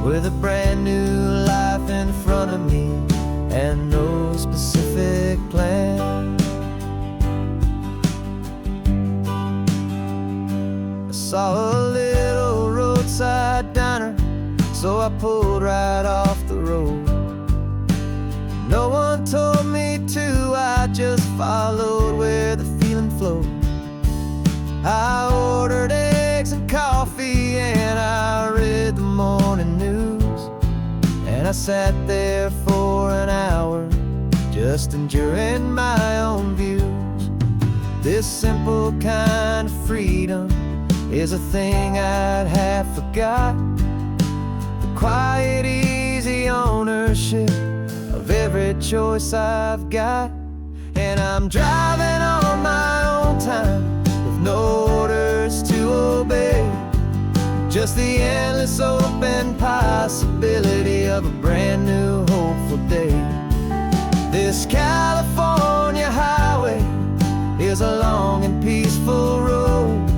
with a brand new life in front of me and no specific plan. I saw a little roadside diner, so I pulled right off the road. No one told me to, I just followed where the feeling flowed. I ordered eggs and coffee and I read the morning news, and I sat there for an hour just enjoying my own views. This simple kind of freedom is a thing I'd have forgot. The quiet, easy ownership of every choice I've got. And I'm driving on my own time with no orders to obey. Just the endless open possibility of a brand new hopeful day. This California highway is a long and peaceful road,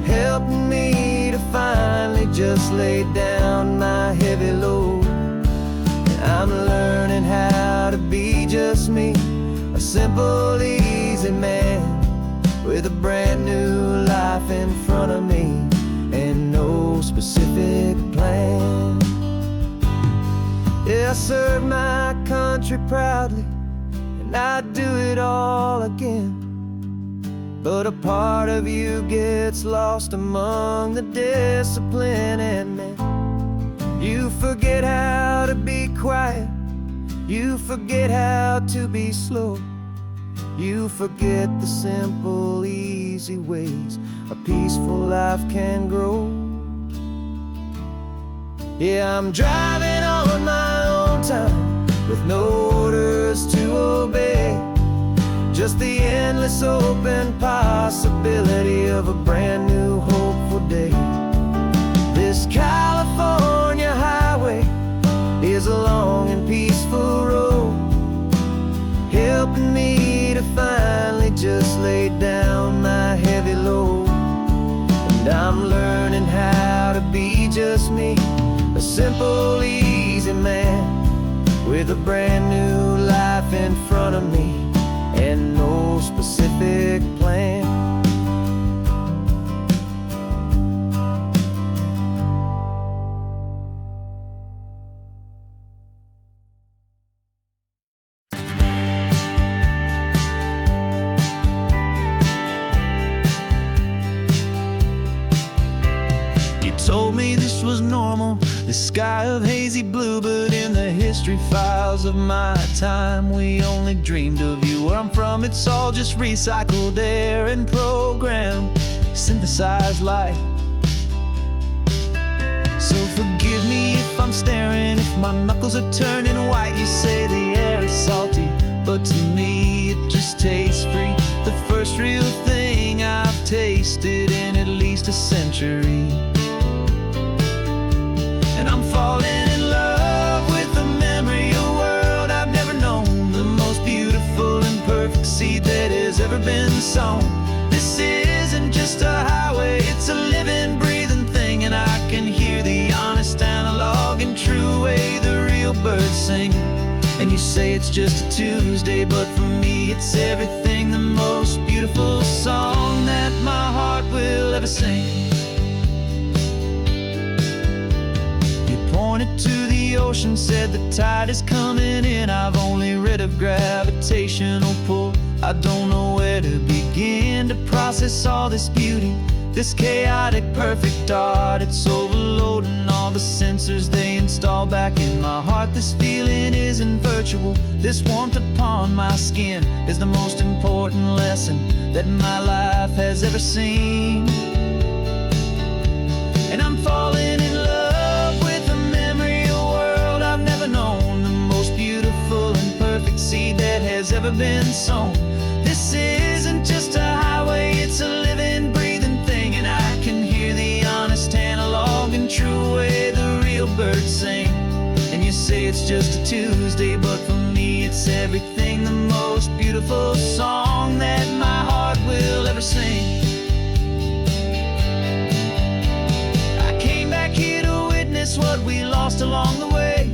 helping me to finally just lay down my heavy load. And I'm learning how to be just me, a simple, easy man with a brand new life in front of me and no specific plan. Yeah, I serve my country proudly, and I'd do it all again. But a part of you gets lost among the discipline, and then you forget how to be quiet, you forget how to be slow, you forget the simple, easy ways a peaceful life can grow. Yeah, I'm driving on my own time with no orders to obey. Just the endless open possibility of a brand new hopeful day. This California highway is a long and peaceful road, helping me to finally just lay down my heavy load. And I'm learning how to be just me, a simple, easy man with a brand new life in front of me and no specific plan. Told me this was normal, the sky of hazy blue, but in the history files of my time, we only dreamed of you. Where I'm from, it's all just recycled air and programmed, synthesized light. So forgive me if I'm staring, if my knuckles are turning white. You say the air is salty, but to me it just tastes free. The first real thing I've tasted in at least a century. And I'm falling in love with the memory of a world I've never known, the most beautiful and perfect seed that has ever been sown. This isn't just a highway, it's a living, breathing thing, and I can hear the honest, analog, and true way the real birds sing. And you say it's just a Tuesday, but for me it's everything, the most beautiful song that my heart will ever sing. Pointed to the ocean, said the tide is coming in. I've only read of gravitational pull. I don't know where to begin to process all this beauty, this chaotic, perfect art. It's overloading all the sensors they install back in my heart. This feeling isn't virtual. This warmth upon my skin is the most important lesson that my life has ever seen. And I'm falling in love with a memory of a world I've never known. has ever been sown. This isn't just a highway, it's a living, breathing thing. And I can hear the honest analog and true way the real birds sing. And you say it's just a Tuesday, but for me it's everything, the most beautiful song that my heart will ever sing. I came back here to witness what we lost along the way,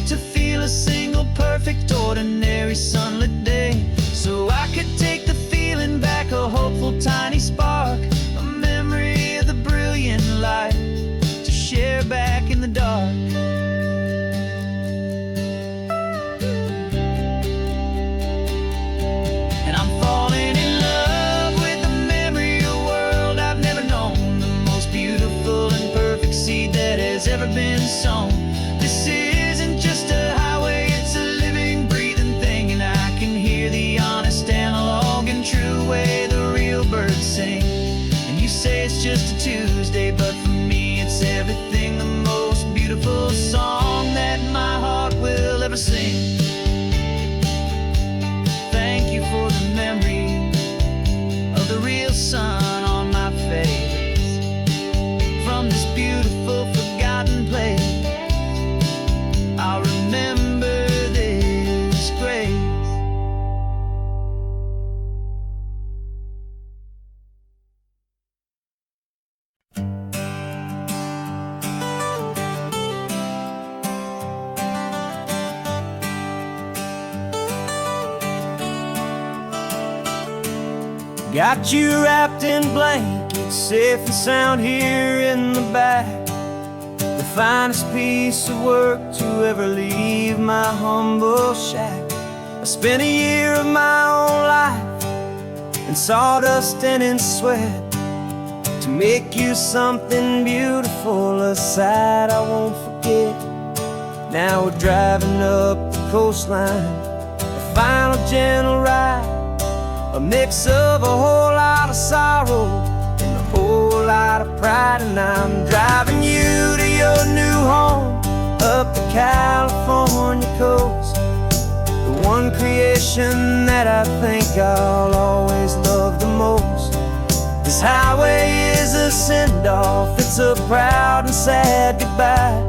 to feel a single perfect ordinary sunlit day, so I could take the feeling back, a hopeful tiny spark, a memory of the brilliant light to share back in the dark. And I'm falling in love with the memory of a world I've never known, the most beautiful and perfect seed that has ever been sown. This isn't just a highway, it's a living, breathing thing. And I can hear the honest analog and true way the real birds sing. And you say it's just a Tuesday, but for me it's everything, the most beautiful song that my heart will ever sing. Thank you for the memory of the real sun on my face, from this beautiful forgotten place. I'll remember this grace. Got you wrapped in blankets, safe and sound here in the back. The finest piece of work to ever leave my humble shack. I spent a year of my own life in sawdust and in sweat to make you something beautiful, a sight I won't forget. Now we're driving up the coastline, a final gentle ride, a mix of a whole lot of sorrow and a whole lot of pride. And I'm driving you to your new home up the California coast, the one creation that I think I'll always love the most. This highway is a send-off, it's a proud and sad goodbye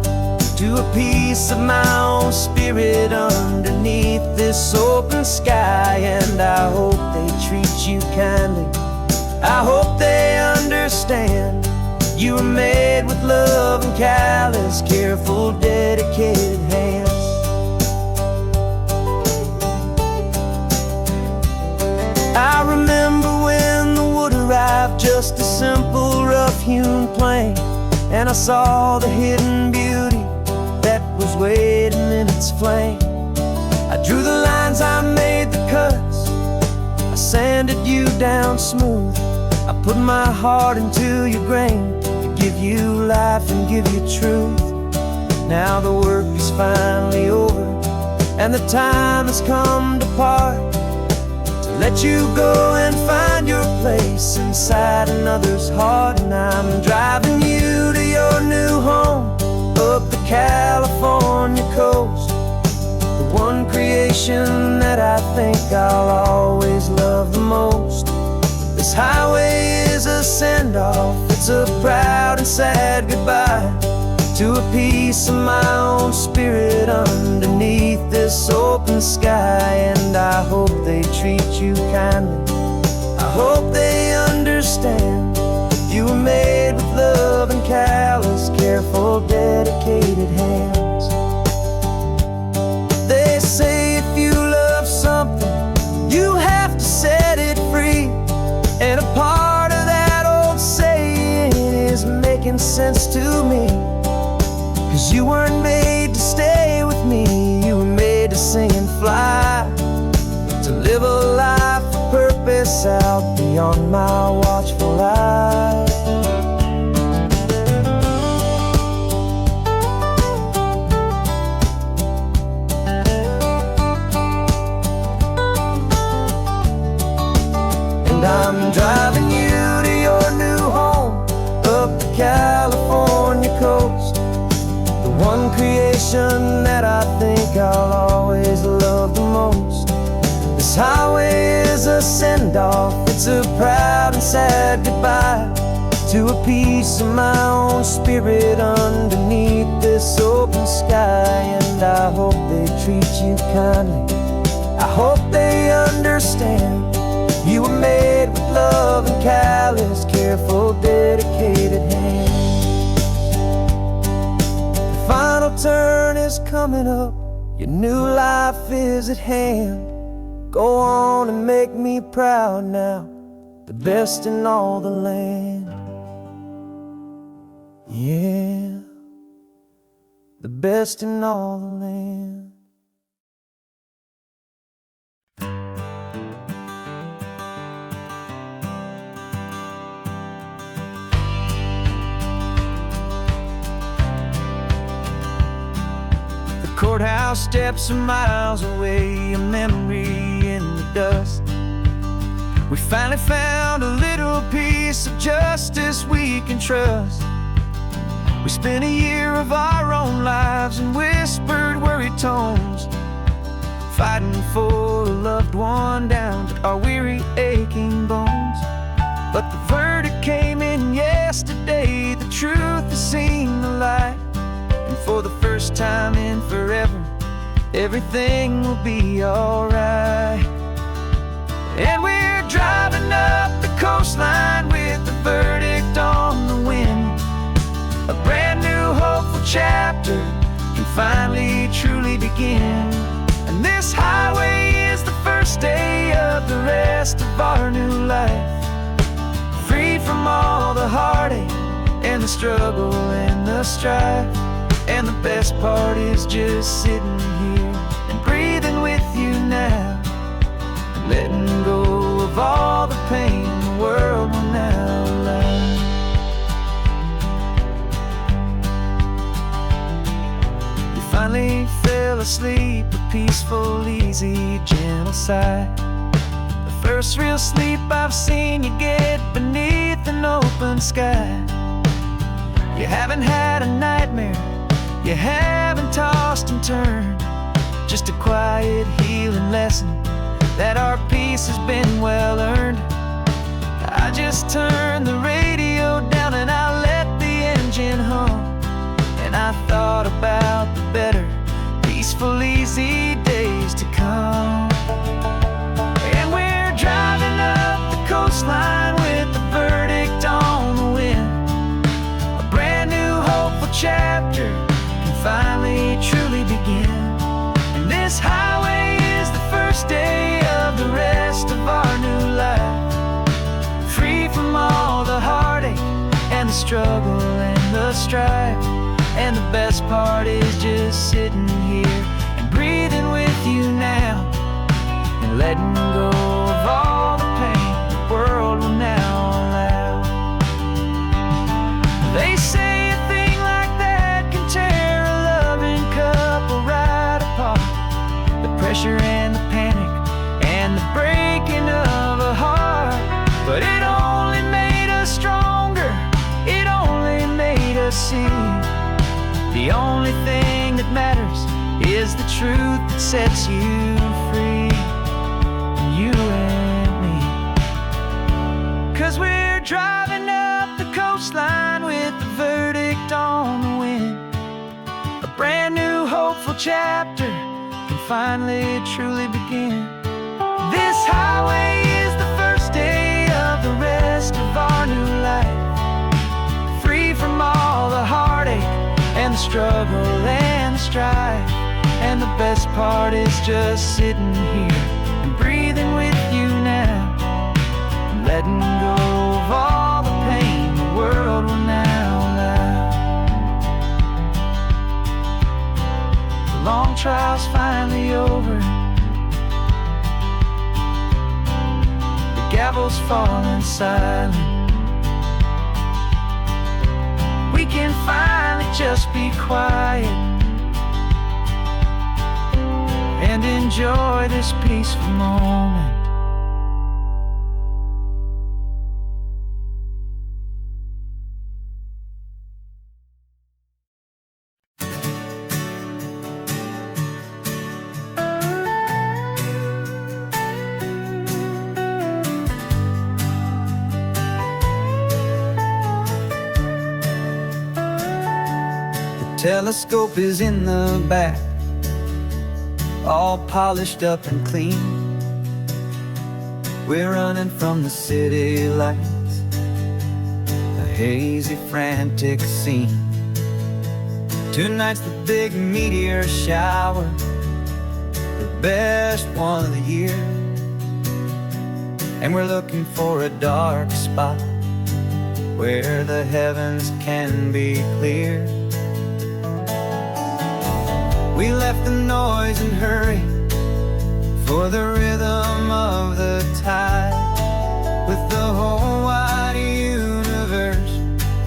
to a piece of my own spirit underneath this open sky. And I hope they treat you kindly, I hope they understand you were made with love and callous, careful, dedicated hands. I remember when the wood arrived, just a simple rough-hewn plank, and I saw the hidden beauty that was waiting in its flame. I drew the lines, I made the cuts, I sanded you down smooth. I put my heart into your grain to give you life and give you truth. Now the work is finally over and the time has come to part, to let you go and find your place inside another's heart. And I'm driving you to your new home up the California coast, the one creation that I think I'll always love the most. This highway is a send-off, it's a proud and sad goodbye to a piece of my own spirit underneath this open sky. And I hope they treat you kindly, I hope they understand you were made with love and callous, careful, dedicated hands. They say if you love something, you have to set it free. And a part of that old saying is making sense to me, 'cause you weren't made to stay with me, you were made to sing and fly, to live a life of purpose out beyond my watchful eye. And I'm driving you to your new home up the California coast, the one creation that I think I'll always love the most. This highway is a send-off, it's a proud and sad goodbye to a piece of my own spirit underneath this open sky. And I hope they treat you kindly, I hope they understand. You were made with love and callous, careful, dedicated hands. The final turn is coming up, your new life is at hand. Go on and make me proud now, the best in all the land. Yeah, the best in all the land. The courthouse steps are miles away, a memory in the dust. We finally found a little piece of justice we can trust. We spent a year of our own lives in whispered, worried tones, fighting for a loved one down to our weary, aching bones. But the verdict came in yesterday, the truth has seen the light. And for the first time in forever, everything will be alright. And we're driving up the coastline with the verdict on the wind. A brand new hopeful chapter can finally truly begin. And this highway is the first day of the rest of our new life, free from all the heartache and the struggle and the strife. And the best part is just sitting here and breathing with you now, and letting go of all the pain the world will now allow. You finally fell asleep, a peaceful, easy, gentle sigh. The first real sleep I've seen you get beneath an open sky. You haven't had a nightmare, you haven't tossed and turned, just a quiet healing lesson that our peace has been well earned. I just turned the radio down and I let the engine hum, and I thought about the better, peaceful, easy days to come. And we're driving up the coastline with the verdict on the wind. A brand new hopeful chapter finally truly begin. And this highway is the first day of the rest of our new life, free from all the heartache and the struggle and the strife. And the best part is just sitting here and breathing with you now, and letting go of all the pain the world will now allow. They say a thing like that can tear a loving couple right apart. The pressure and the panic and the breaking of a heart. But it only made us stronger, it only made us see the only thing that matters is the truth that sets you free, you and me. 'Cause we're driving up the coastline with the verdict on the wind. A brand new hopeful chapter can finally truly begin. This highway is the first day of the rest of our new life, free from all the heartache and the struggle and the strife. And the best part is just sitting here and breathing with you now, and letting go of all the pain the world will now allow. The long trial's finally over, the gavel's falling silent. We can finally just be quiet and enjoy this peaceful moment. Telescope is in the back, all polished up and clean. We're running from the city lights, a hazy, frantic scene. Tonight's the big meteor shower, the best one of the year. And we're looking for a dark spot where the heavens can be clear. We left the noise and hurry for the rhythm of the tide, with the whole wide universe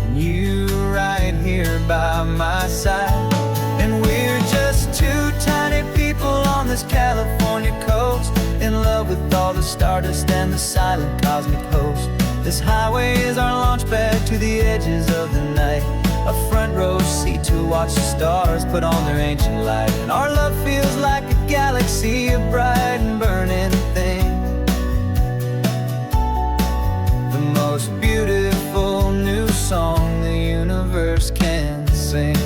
and you right here by my side. And we're just two tiny people on this California coast, in love with all the stardust and the silent cosmic host. This highway is our launch pad to the edges of the night, a front row seat to watch the stars put on their ancient light. And our love feels like a galaxy, a bright and burning thing, the most beautiful new song the universe can sing.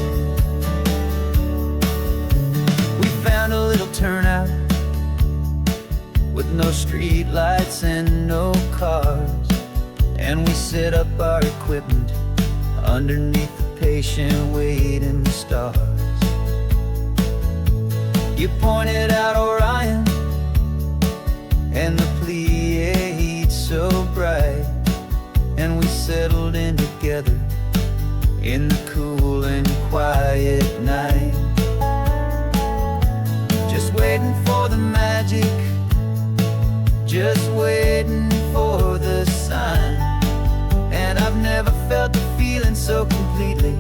We found a little turnout with no street lights and no cars, and we set up our equipment underneath the patient waiting stars. You pointed out Orion and the Pleiades so bright, and we settled in together in the cool and quiet night, just waiting for the magic, just waiting for the sign. And I've never felt the feeling so completely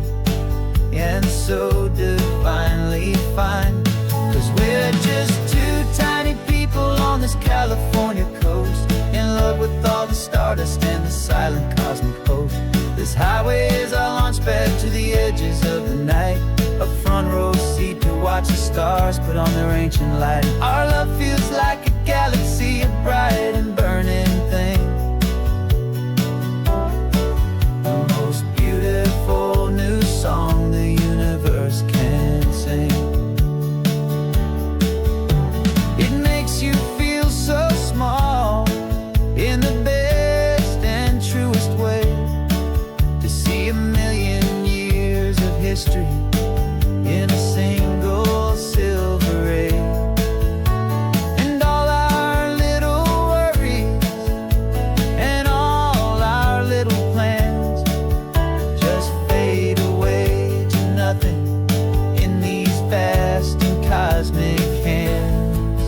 and so divinely fine, 'cause we're just two tiny people on this California coast, in love with all the stardust and the silent cosmic host. This highway is our launch pad to the edges of the night, a front row seat to watch the stars put on their ancient light. Our love feels like a galaxy, a bright and burning thing, the most beautiful new song the universe can sing. It makes you feel so small in the best and truest way, to see a million years of history in a single silver ray. And all our little worries and all our little plans just fade away to nothing in these vast and cosmic hands.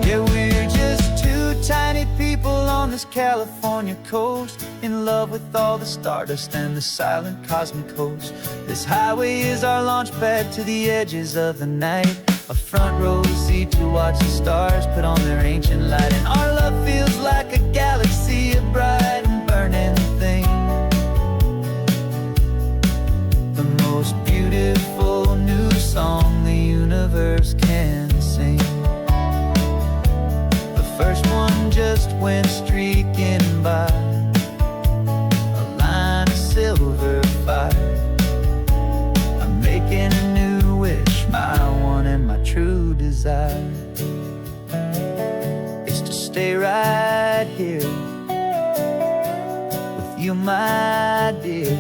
Yeah, we're just two tiny people on this California coast, in love with all the stardust and the silent cosmic host. This highway is our launch pad to the edges of the night, a front row seat to watch the stars put on their ancient light. And our love feels like a galaxy, a bright and burning thing, the most beautiful new song the universe can sing. The first one just went streaking by, a line of silver fire. I'm making a new wish, my one and my true desire is to stay right here with you, my dear.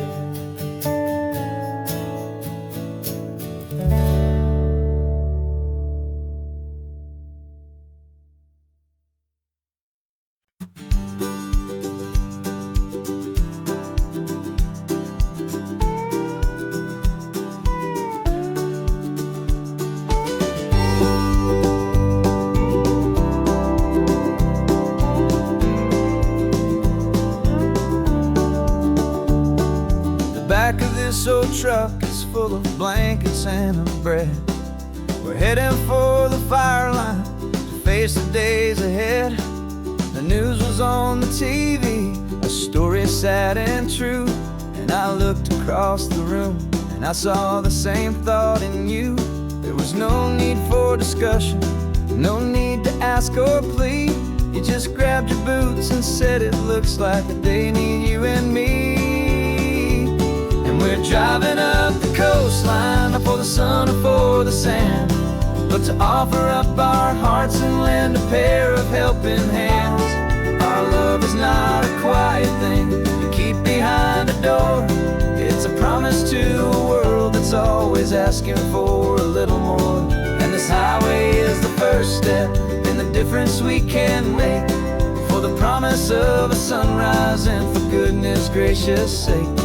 Back of this old truck is full of blankets and of bread. We're heading for the fire line to face the days ahead. The news was on the TV, a story sad and true, and I looked across the room and I saw the same thought in you. There was no need for discussion, no need to ask or plead. You just grabbed your boots and said it looks like a day need you and me. We're driving up the coastline, not for the sun or for the sand, but to offer up our hearts and lend a pair of helping hands. Our love is not a quiet thing to keep behind a door. It's a promise to a world that's always asking for a little more. And this highway is the first step in the difference we can make, for the promise of a sunrise and for goodness gracious sake.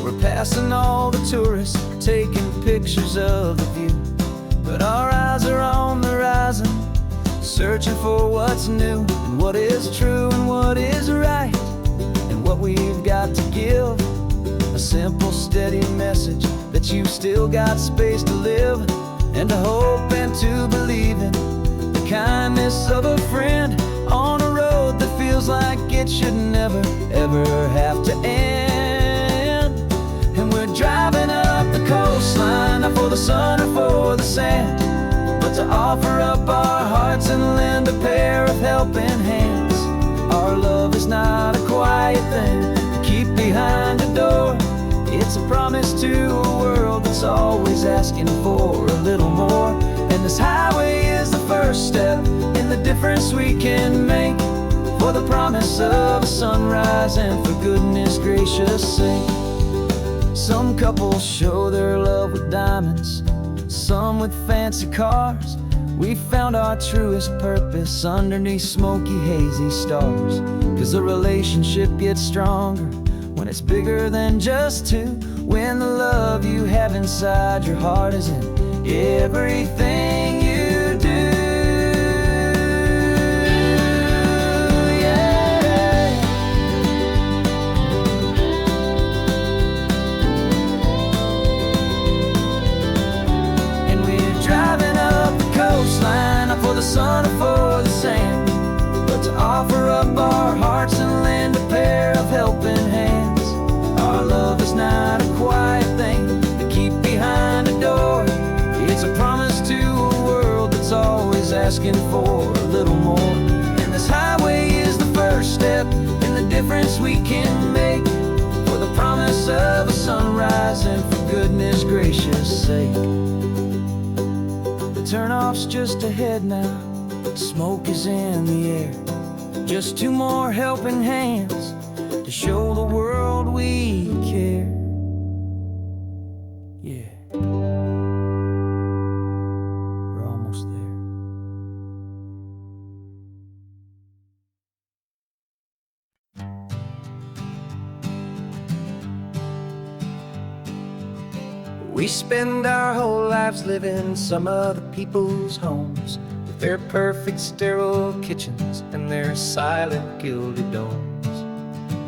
We're passing all the tourists, taking pictures of the view, but our eyes are on the horizon, searching for what's new, and what is true and what is right, and what we've got to give. A simple, steady message that you've still got space to live, and to hope and to believe in the kindness of a friend on a road that feels like it should never, ever have to end. And we're driving up the coastline, not for the sun or for the sand, but to offer up our hearts and lend a pair of helping hands. Our love is not a quiet thing to keep behind a door. It's a promise to a world that's always asking for a little more. And this highway is the first step in the difference we can make, for the promise of a sunrise and for goodness gracious sake. Some couples show their love with diamonds, some with fancy cars. We found our truest purpose underneath smoky, hazy stars. 'Cause a relationship gets stronger when it's bigger than just two, when the love you have inside your heart is in everything you do. Yeah. And we're driving up the coastline, not for the sun or for the sand, but to offer up our hearts and lend a pair of helping hands. Our love is not a quiet thing to keep behind a door. It's a promise to a world that's always asking for a little more. And this highway is the first step in the difference we can make, for the promise of a sunrise and for goodness gracious sake. The turnoff's just ahead now, smoke is in the air. Just two more helping hands to show the world we care. Yeah, we're almost there. We spend our whole lives living some other people's homes, with their perfect sterile kitchens and their silent gilded domes.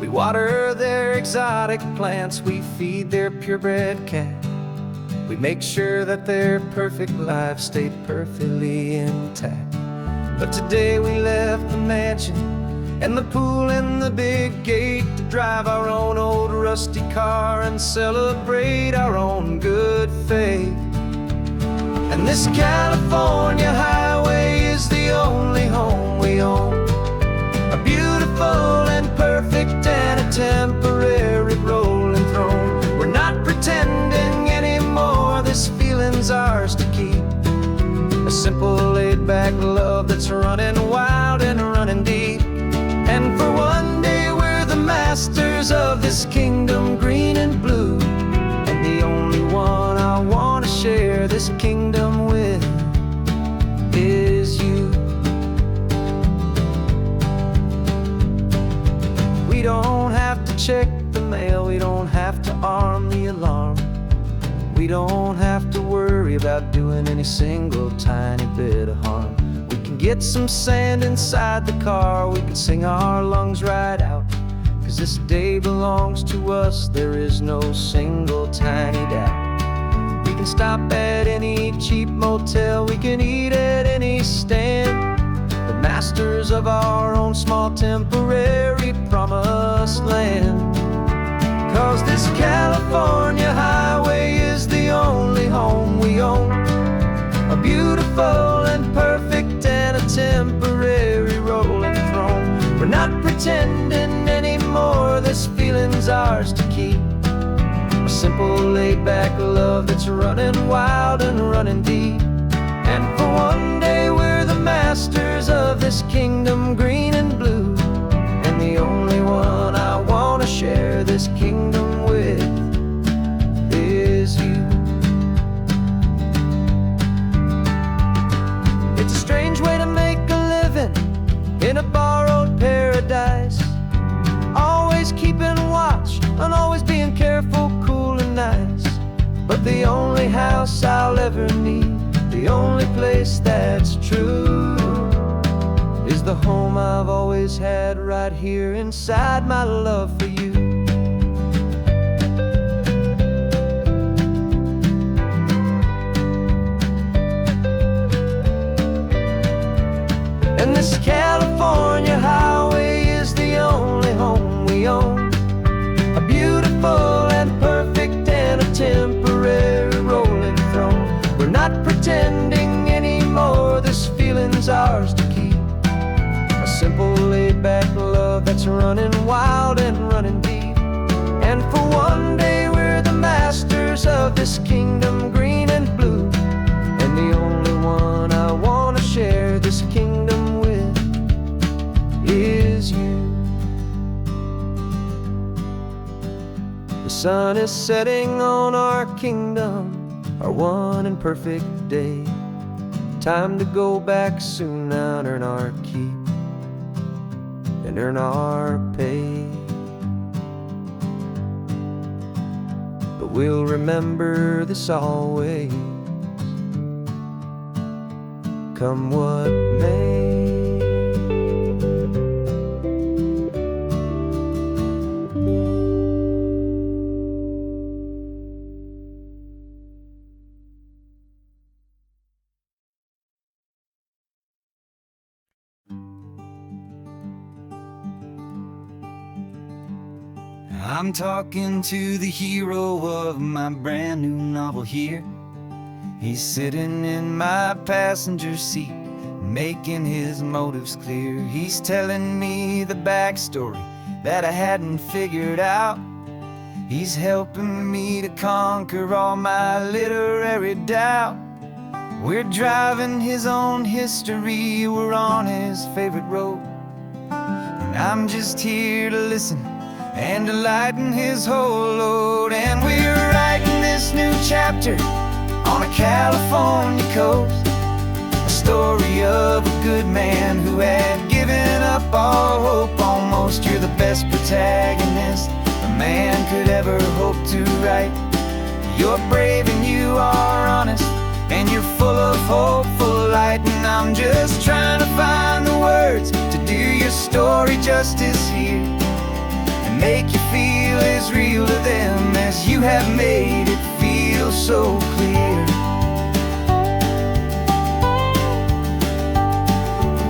We water their exotic plants, we feed their purebred cat. We make sure that their perfect lives stay perfectly intact. But today we left the mansion and the pool and the big gate to drive our own old rusty car and celebrate our own good faith. And this California highway is the only home we own, a beautiful and perfect and a temporary rolling throne. We're not pretending anymore, this feeling's ours to keep, a simple laid-back love that's running wild and running deep. And for one day we're the masters of this kingdom green and blue, and the only one I want to share this kingdom with is you. We don't have to check the mail, we don't have to arm the alarm, we don't have to worry about doing any single tiny bit of harm. We can get some sand inside the car, we can sing our lungs right out, 'cause this day belongs to us, there is no single tiny doubt. We can stop at any cheap motel, we can eat at any stand, the masters of our own small temporary promised land. 'Cause this California highway is the only home we own, a beautiful and perfect and a temporary rolling throne. We're not pretending anymore, this feeling's ours to keep, a simple laid-back love that's running wild and running deep. And for one day we're the masters of this kingdom, green and blue. And the only one I want to share this kingdom with is you. It's a strange way to make a living in a borrowed paradise, always keeping watch and always being careful, cool and nice. But the only house I'll ever need, the only place that's true, is the home I've always had right here inside my love for you. And this California highway is the only home we own, a beautiful and perfect and a temporary rolling throne. We're not pretending anymore, this feeling's ours to keep. A simple laid-back love that's running wild and running deep. And for one day we're the masters of this kingdom, green and blue. And the only one I want to share this kingdom with is you. The sun is setting on our kingdom, our one and perfect day. Time to go back soon now and earn our keep and earn our pay. But we'll remember this always, come what may. I'm talking to the hero of my brand new novel here. He's sitting in my passenger seat, making his motives clear. He's telling me the backstory that I hadn't figured out. He's helping me to conquer all my literary doubt. We're driving his own history, we're on his favorite road, and I'm just here to listen and to lighten his whole load. And we're writing this new chapter on a California coast, a story of a good man who had given up all hope almost. You're the best protagonist a man could ever hope to write. You're brave and you are honest, and you're full of hopeful light. And I'm just trying to find the words to do your story justice here, make you feel as real to them as you have made it feel so clear.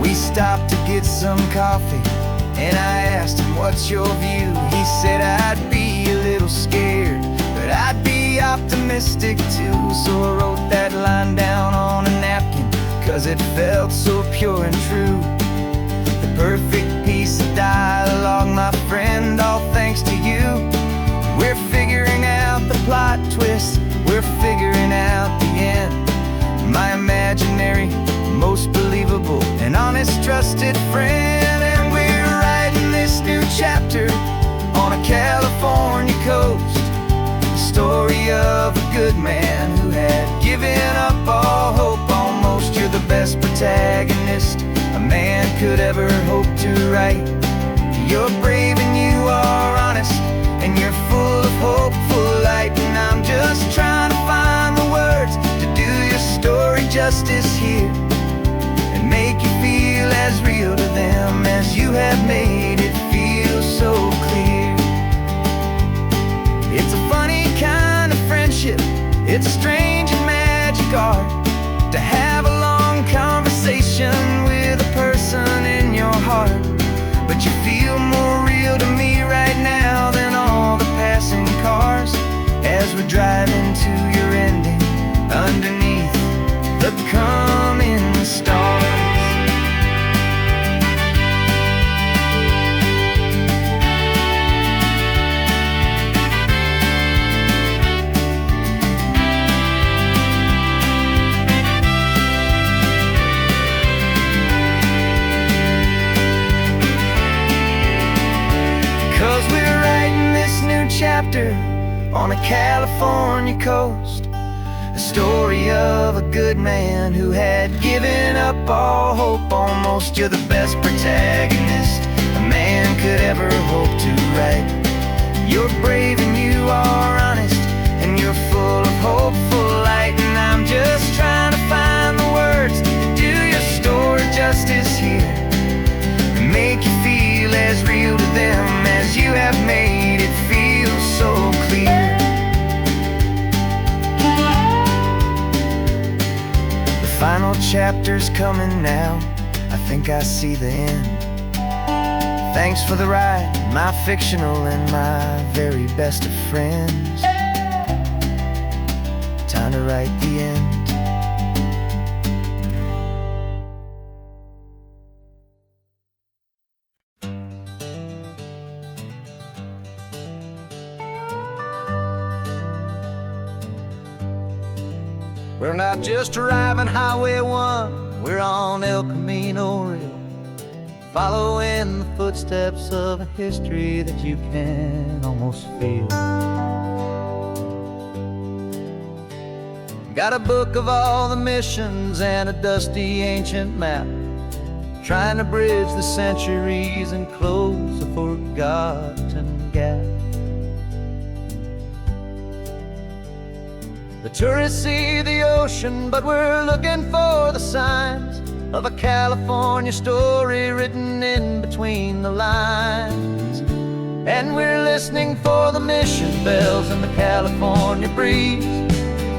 We stopped to get some coffee, and I asked him, what's your view? He said, I'd be a little scared, but I'd be optimistic too. So I wrote that line down on a napkin, 'cause it felt so pure and true. The perfect piece of dialogue, my friend, all thanks to you. We're figuring out the plot twist, we're figuring out the end. My imaginary, most believable and honest trusted friend. And we're writing this new chapter on a California coast, the story of a good man who had given up all hope almost. You're the best protagonist a man could ever hope to write. You're brave and you are honest, and you're full of hopeful light. And I'm just trying to find the words to do your story justice here, and make you feel as real to them as you have made it feel so clear. It's a funny kind of friendship, it's strange and magic art to have a long conversation with a person in your heart. But you feel more real to me right now than all the passing cars, as we're driving to your ending underneath the coming here on a California coast. A story of a good man who had given up all hope almost. You're the best protagonist a man could ever hope to write. You're brave and you are honest, and you're full of hopeful light. And I'm just trying to find the words to do your story justice here, and make you feel as real to them as you have made it feel so clear. The final chapter's coming now, I think I see the end. Thanks for the ride, my fictional and my very best of friends. Time to write the end. We're not just driving Highway 1, we're on El Camino Real, following the footsteps of a history that you can almost feel. Got a book of all the missions and a dusty ancient map, trying to bridge the centuries and close a forgotten gap. The tourists see the ocean, but we're looking for the signs of a California story written in between the lines. And we're listening for the mission bells in the California breeze,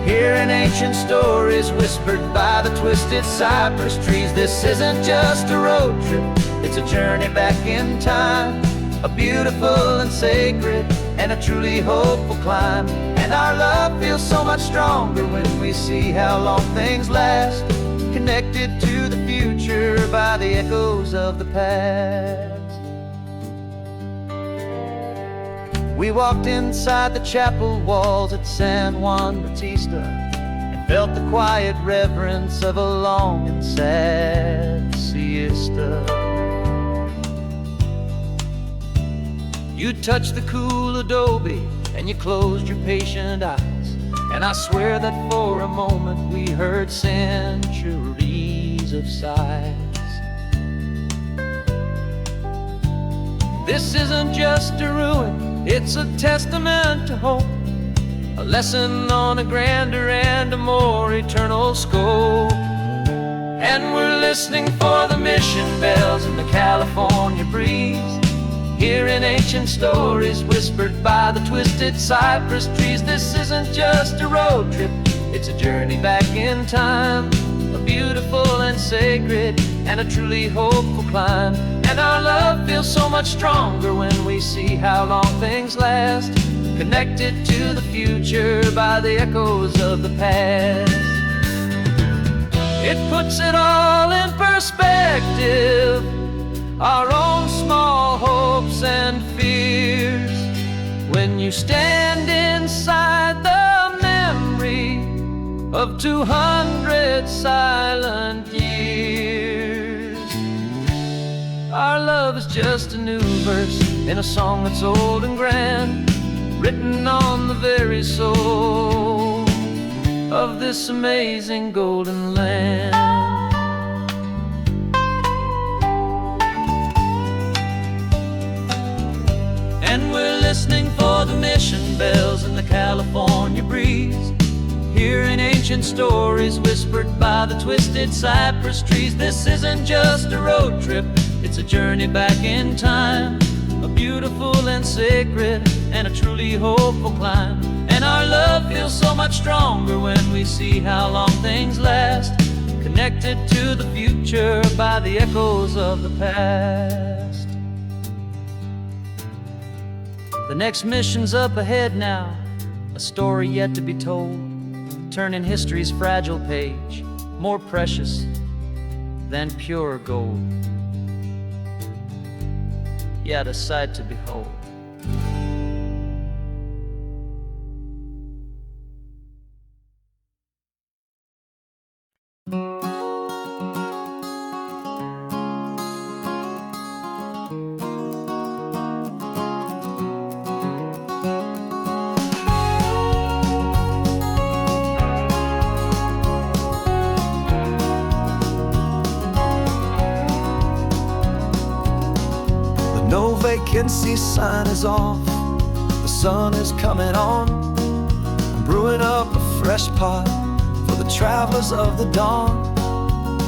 hearing ancient stories whispered by the twisted cypress trees. This isn't just a road trip, it's a journey back in time, a beautiful and sacred and a truly hopeful climb. And our love feels so much stronger when we see how long things last, connected to the future by the echoes of the past. We walked inside the chapel walls at San Juan Bautista and felt the quiet reverence of a long and sad siesta. You touched the cool adobe and you closed your patient eyes, and I swear that for a moment we heard centuries of sighs. This isn't just a ruin, it's a testament to hope, a lesson on a grander and a more eternal scope. And we're listening for the mission bells in the California breeze, hearing ancient stories whispered by the twisted cypress trees. This isn't just a road trip, it's a journey back in time, a beautiful and sacred and a truly hopeful climb. And our love feels so much stronger when we see how long things last, connected to the future by the echoes of the past. It puts it all in perspective, our own small hopes and fears, when you stand inside the memory of 200 silent years. Our love is just a new verse in a song that's old and grand, written on the very soul of this amazing golden land. And we're listening for the mission bells in the California breeze, hearing ancient stories whispered by the twisted cypress trees. This isn't just a road trip, it's a journey back in time, a beautiful and sacred and a truly hopeful climb. And our love feels so much stronger when we see how long things last, connected to the future by the echoes of the past. The next mission's up ahead now, a story yet to be told, turning history's fragile page more precious than pure gold. Yet a sight to behold. vacancy sign is off. The sun is coming on. I'm brewing up a fresh pot for the travelers of the dawn.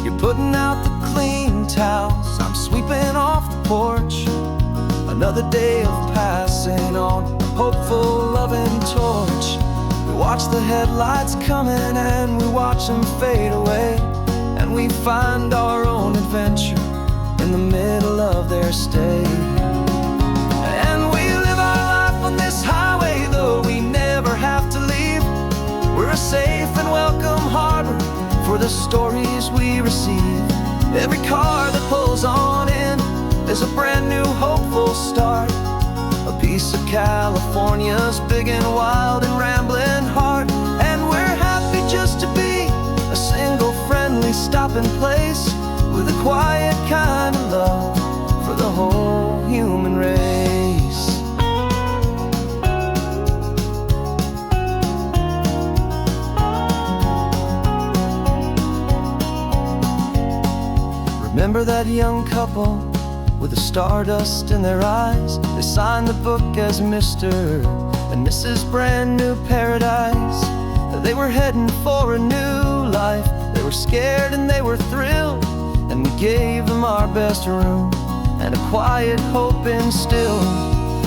You're putting out the clean towels, I'm sweeping off the porch. Another day of passing on a hopeful, loving torch. We watch the headlights coming and we watch them fade away, and we find our own adventure in the middle of their stay. And we live our life on this highway, though we never have to leave. We're a safe and welcome harbor for the stories we receive. Every car that pulls on in is a brand new hopeful start. A piece of California's big and wild and rambling heart. And we're happy just to be a single friendly stopping place with a quiet kind of love for the whole human race. Remember that young couple with the stardust in their eyes? They signed the book as Mr. and Mrs. Brand New Paradise. They were heading for a new life. They were scared and they were thrilled, and we gave them our best room and a quiet hope instilled.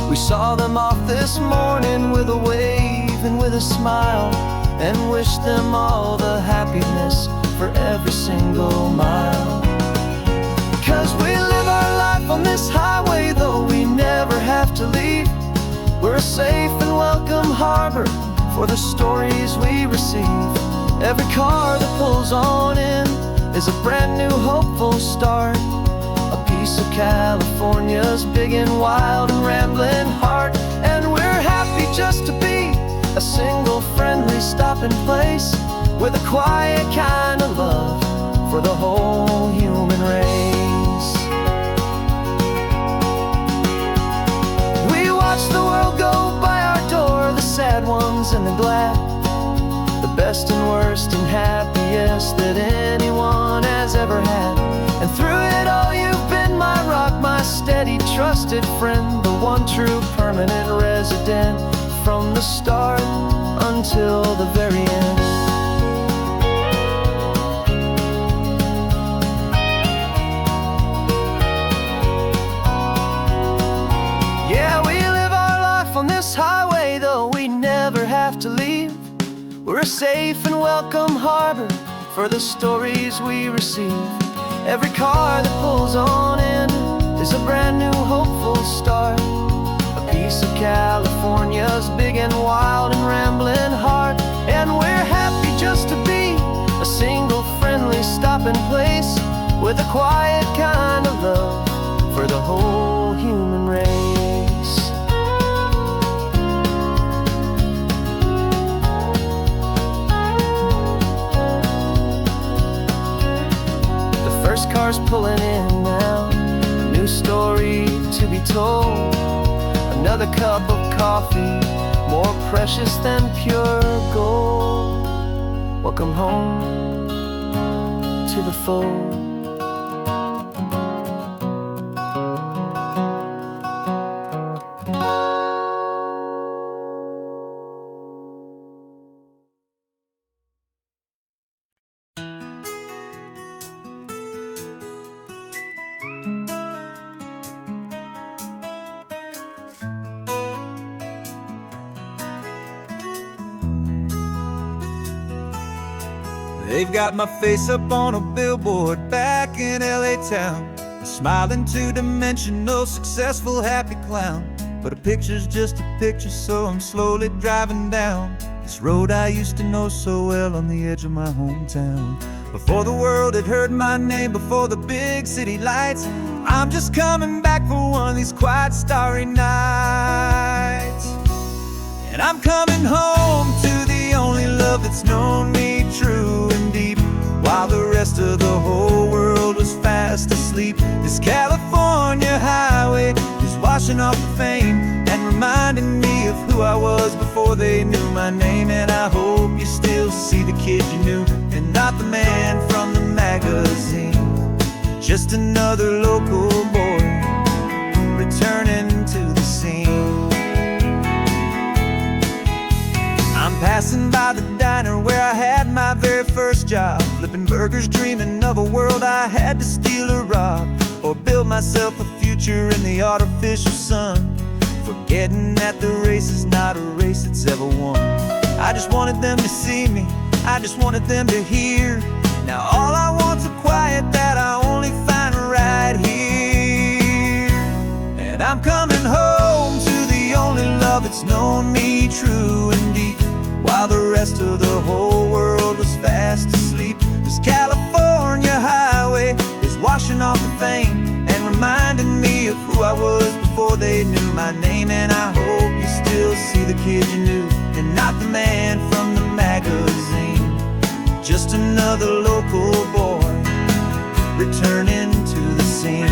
We saw them off this morning with a wave and with a smile, and wished them all the happiness for every single mile. 'Cause we live our life on this highway, though we never have to leave. We're a safe and welcome harbor for the stories we receive. Every car that pulls on in is a brand new hopeful start. A piece of California's big and wild and rambling heart. And we're happy just to be a single friendly stopping place with a quiet kind of love for the whole human race. We watch the world go by our door, the sad ones and the glad, the best and worst and happiest that anyone has ever had. And through it all you've been my rock, my steady trusted friend, the one true permanent resident from the start until the very end. Yeah, we live our life on this highway, though we never have to leave. We're a safe and welcome harbor for the stories we receive. Every car that pulls on in is a brand new hopeful start. A piece of California's big and wild and rambling heart. And we're happy just to be a single friendly stopping place with a quiet kind of love for the whole human race. First car's pulling in now, a new story to be told. Another cup of coffee, more precious than pure gold. Welcome home to the fold. They've got my face up on a billboard back in LA town, a smiling two-dimensional, successful, happy clown. But a picture's just a picture, so I'm slowly driving down this road I used to know so well on the edge of my hometown. Before the world had heard my name, before the big city lights, I'm just coming back for one of these quiet, starry nights. And I'm coming home to the only love that's known me true and deep, while the rest of the whole world was fast asleep. This California highway is washing off the fame and reminding me of who I was before they knew my name. And I hope you still see the kid you knew, and not the man from the magazine. Just another local boy returning Passing by the diner where I had my very first job, flipping burgers, dreaming of a world I had to steal or rob, or build myself a future in the artificial sun, forgetting that the race is not a race that's ever won. I just wanted them to see me, I just wanted them to hear. Now all I want's a quiet that I only find right here. And I'm coming home to the only love that's known me true and deep, while the rest of the whole world was fast asleep. This California highway is washing off the fame and reminding me of who I was before they knew my name. And I hope you still see the kid you knew, and not the man from the magazine. Just another local boy returning to the scene.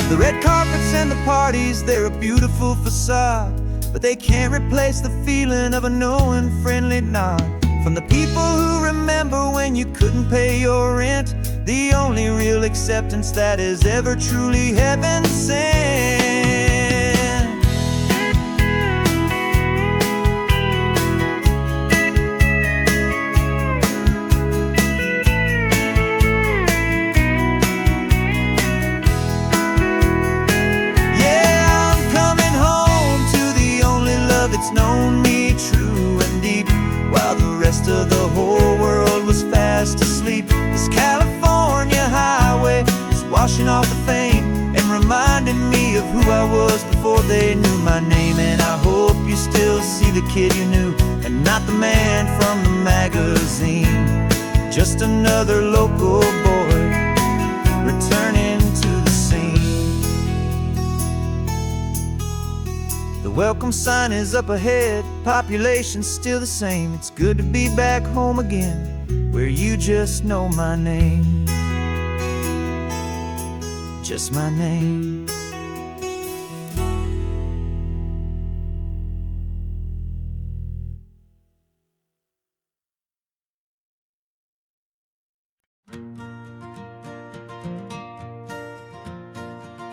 The red carpets and the parties, they're a beautiful facade, but they can't replace the feeling of a knowing, friendly nod from the people who remember when you couldn't pay your rent. The only real acceptance that is ever truly heaven sent. Yeah, I'm coming home to the only love that's known me true and deep, while the rest of the whole world was fast asleep. This California highway is washing off the fame and reminding me of who I was before they knew my name. And I hope you still see the kid you knew, and not the man from the magazine. Just another local boy returning to the scene. The welcome sign is up ahead, population's still the same. It's good to be back home again, where you just know my name. Just my name.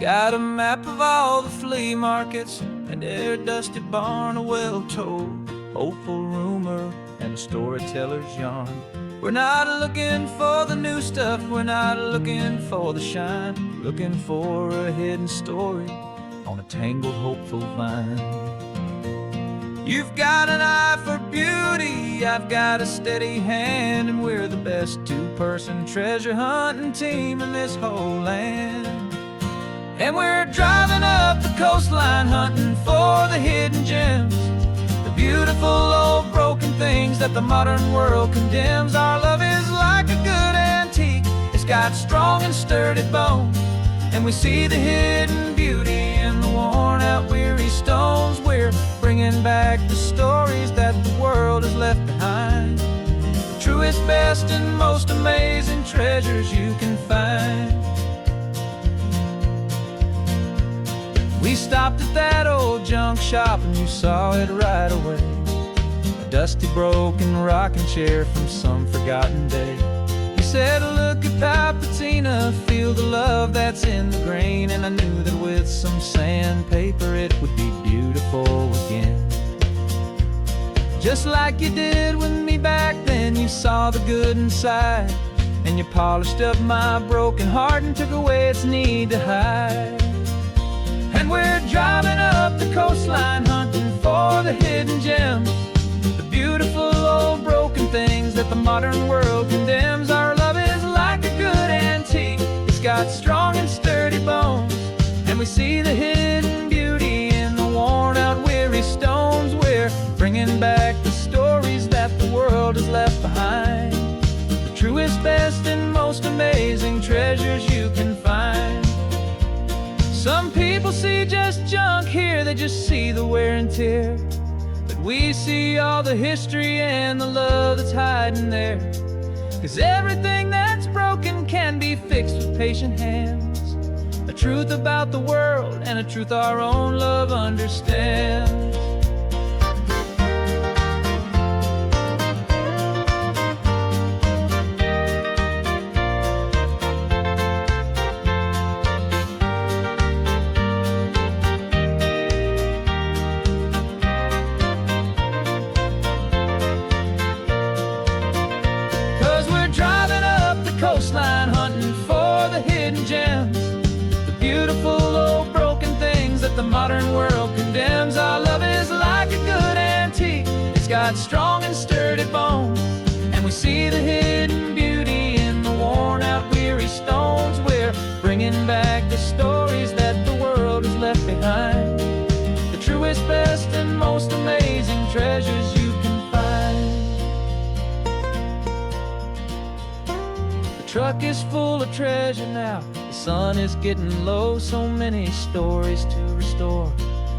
Got a map of all the flea markets and their dusty barn, a well-told, hopeful rumor, and a storyteller's yarn. We're not looking for the new stuff, we're not looking for the shine, looking for a hidden story on a tangled, hopeful vine. You've got an eye for beauty, I've got a steady hand, and we're the best two-person treasure hunting team in this whole land. And we're driving up the coastline hunting for the hidden gems, the beautiful old broken things that the modern world condemns. Our love is like a good antique, it's got strong and sturdy bones, and we see the hidden beauty in the worn out weary stones. We're bringing back the stories that the world has left behind, the truest, best, and most amazing treasures you can find. We stopped at that old junk shop and you saw it right away, a dusty, broken rocking chair from some forgotten day. You said, look at Papatina, feel the love that's in the grain, and I knew that with some sandpaper it would be beautiful again. Just like you did with me back then, you saw the good inside, and you polished up my broken heart and took away its need to hide. And we're driving up the coastline hunting for the hidden gems, the beautiful old broken things that the modern world condemns. Our love is like a good antique, it's got strong and sturdy bones, and we see the hidden beauty in the worn out weary stones. We're bringing back the stories that the world has left behind, the truest, best, and most amazing treasures you can find. Some people see just junk here, they just see the wear and tear, but we see all the history and the love that's hiding there. 'Cause everything that's broken can be fixed with patient hands, a truth about the world and a truth our own love understands. truck is full of treasure now. The sun is getting low, so many stories to restore,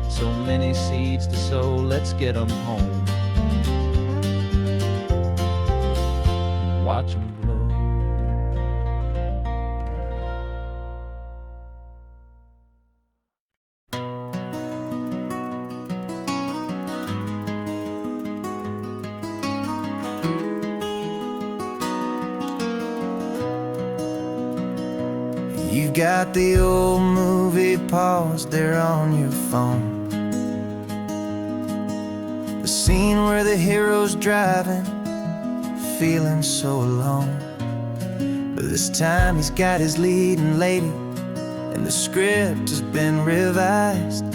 so many seeds to sow. Let's get them home. Watch them blow. You've got the old movie paused there on your phone, the scene where the hero's driving, feeling so alone. But this time he's got his leading lady, and the script has been revised.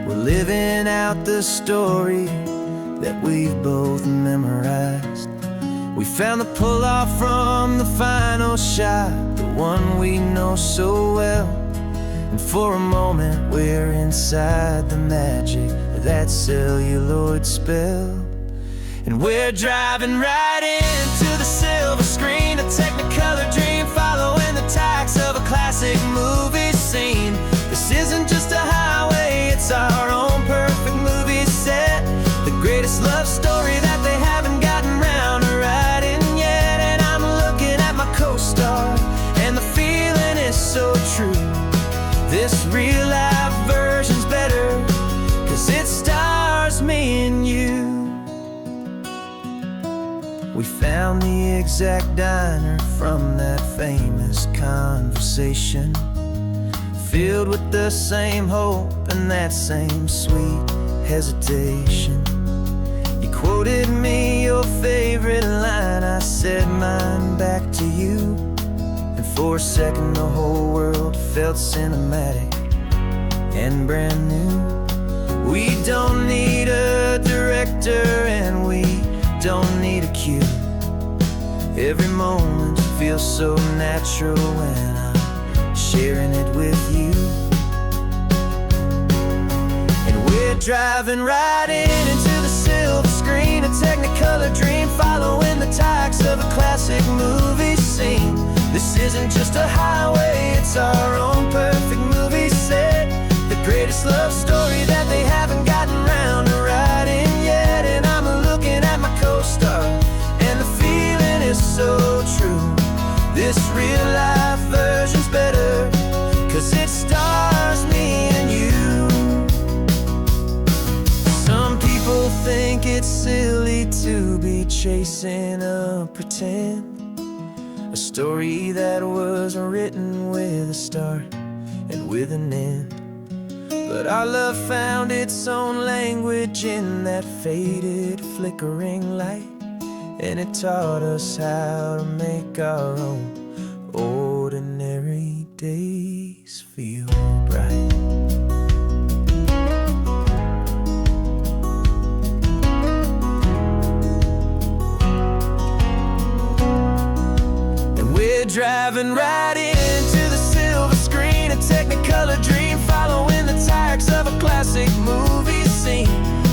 We're living out the story that we've both memorized. We found the pull-off from the final shot, the one we know so well. And for a moment we're inside the magic of that celluloid spell. And we're driving right into the silver screen, a technicolor dream, following the tacks of a classic movie scene. This isn't just a highway, it's our own perfect movie set, the greatest love story that they haven't gotten round to writing yet. And I'm looking at my co-star, and the feeling is so true. This real life version's better, 'cause it stars me and you. We found the exact diner from that famous conversation, filled with the same hope and that same sweet hesitation. You quoted me your favorite line, I said mine back to you. And for a second the whole world felt cinematic and brand new. We don't need a director and we don't need a cue. Every moment feels so natural when I'm sharing it with you. And we're driving right into the silver screen, a technicolor dream, following the tacks of a classic movie scene. This isn't just a highway, it's our own perfect movie set, the greatest love story that they haven't gotten round to writing yet. And I'm looking at my co-star, and the feeling is so true. This real life version's better, 'cause it stars me and you. Some people think it's silly to be chasing a pretend, a story that was written with a start and with an end. But our love found its own language in that faded, flickering light, and it taught us how to make our own ordinary days feel bright. And we're driving right into the silver screen, a technicolor dream, following the tacks of a classic movie scene.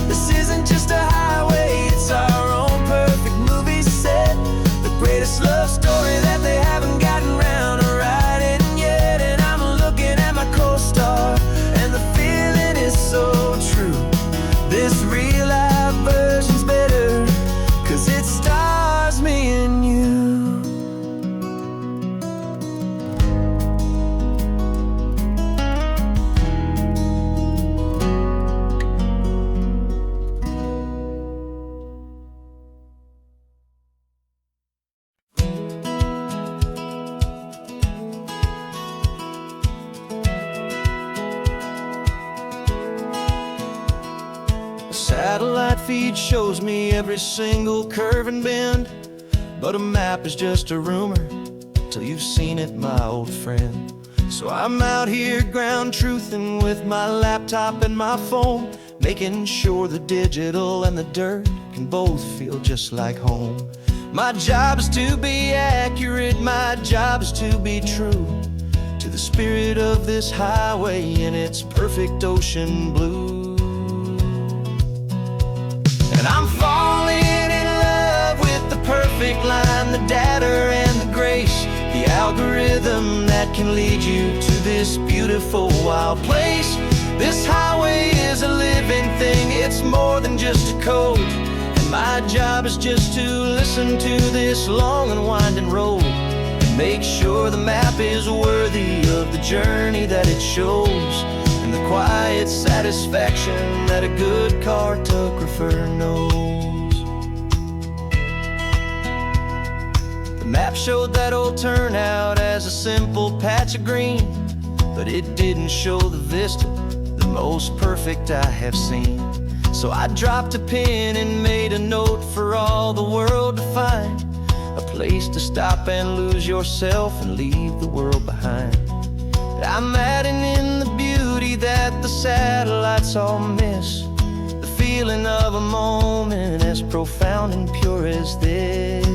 This isn't just a highway, it's our own perfect movie set, the greatest love story that they haven't gotten round to writing yet. And I'm looking at my co-star, and the feeling is so true. This real life version's better, 'cause it stars me and you. Satellite feed shows me every single curve and bend, but a map is just a rumor till you've seen it, my old friend. So I'm out here ground truthing with my laptop and my phone, making sure the digital and the dirt can both feel just like home. My job is to be accurate, my job is to be true to the spirit of this highway in its perfect ocean blue. And I'm falling in love with the perfect line, the data and the grace, that can lead you to this beautiful wild place. This highway is a living thing, it's more than just a code. And my job is just to listen to this long and winding road and make sure the map is worthy of the journey that it shows, and the quiet satisfaction that a good cartographer knows. The map showed that old turnout as a simple patch of green, but it didn't show the vista, the most perfect I have seen. So I dropped a pin and made a note for all the world to find, a place to stop and lose yourself and leave the world behind. But I'm adding in the beauty that the satellites all miss, the feeling of a moment as profound and pure as this.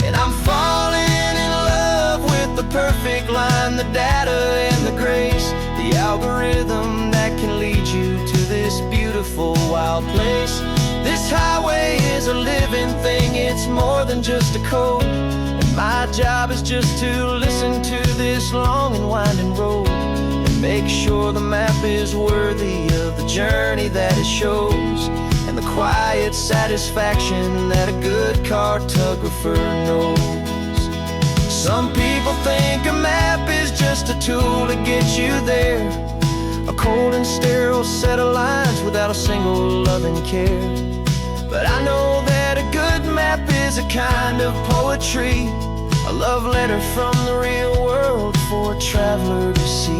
And I'm falling in love with the perfect line, the data and the grace, the algorithm that can lead you to this beautiful wild place. This highway is a living thing, it's more than just a code. And my job is just to listen to this long and winding road and make sure the map is worthy of the journey that it shows, and the quiet satisfaction that a good cartographer knows. Some people think a map is just a tool to get you there, a cold and sterile set of lines without a single loving care. But I know that a good map is a kind of poetry, a love letter from the real world for a traveler to see.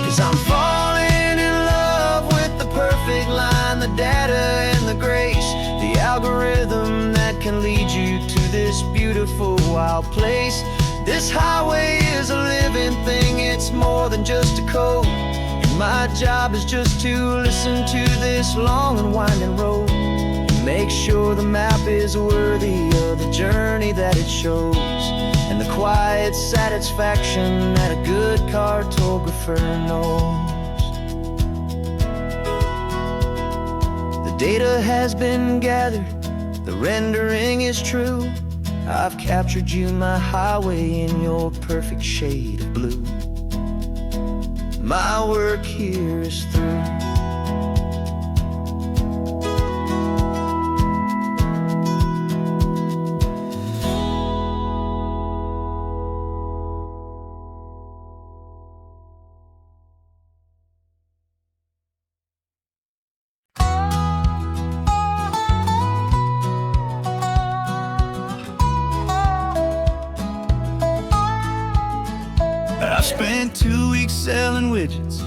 'Cause I'm falling in love with the perfect line, the data and the grace, the algorithm that can lead you to this beautiful wild place. This highway is a living thing, it's more than just a code. And my job is just to listen to this long and winding road and make sure the map is worthy of the journey that it shows, and the quiet satisfaction that a good cartographer knows. The data has been gathered, the rendering is true. I've captured you, my highway, in your perfect shade of blue. My work here is through. I spent 2 weeks selling widgets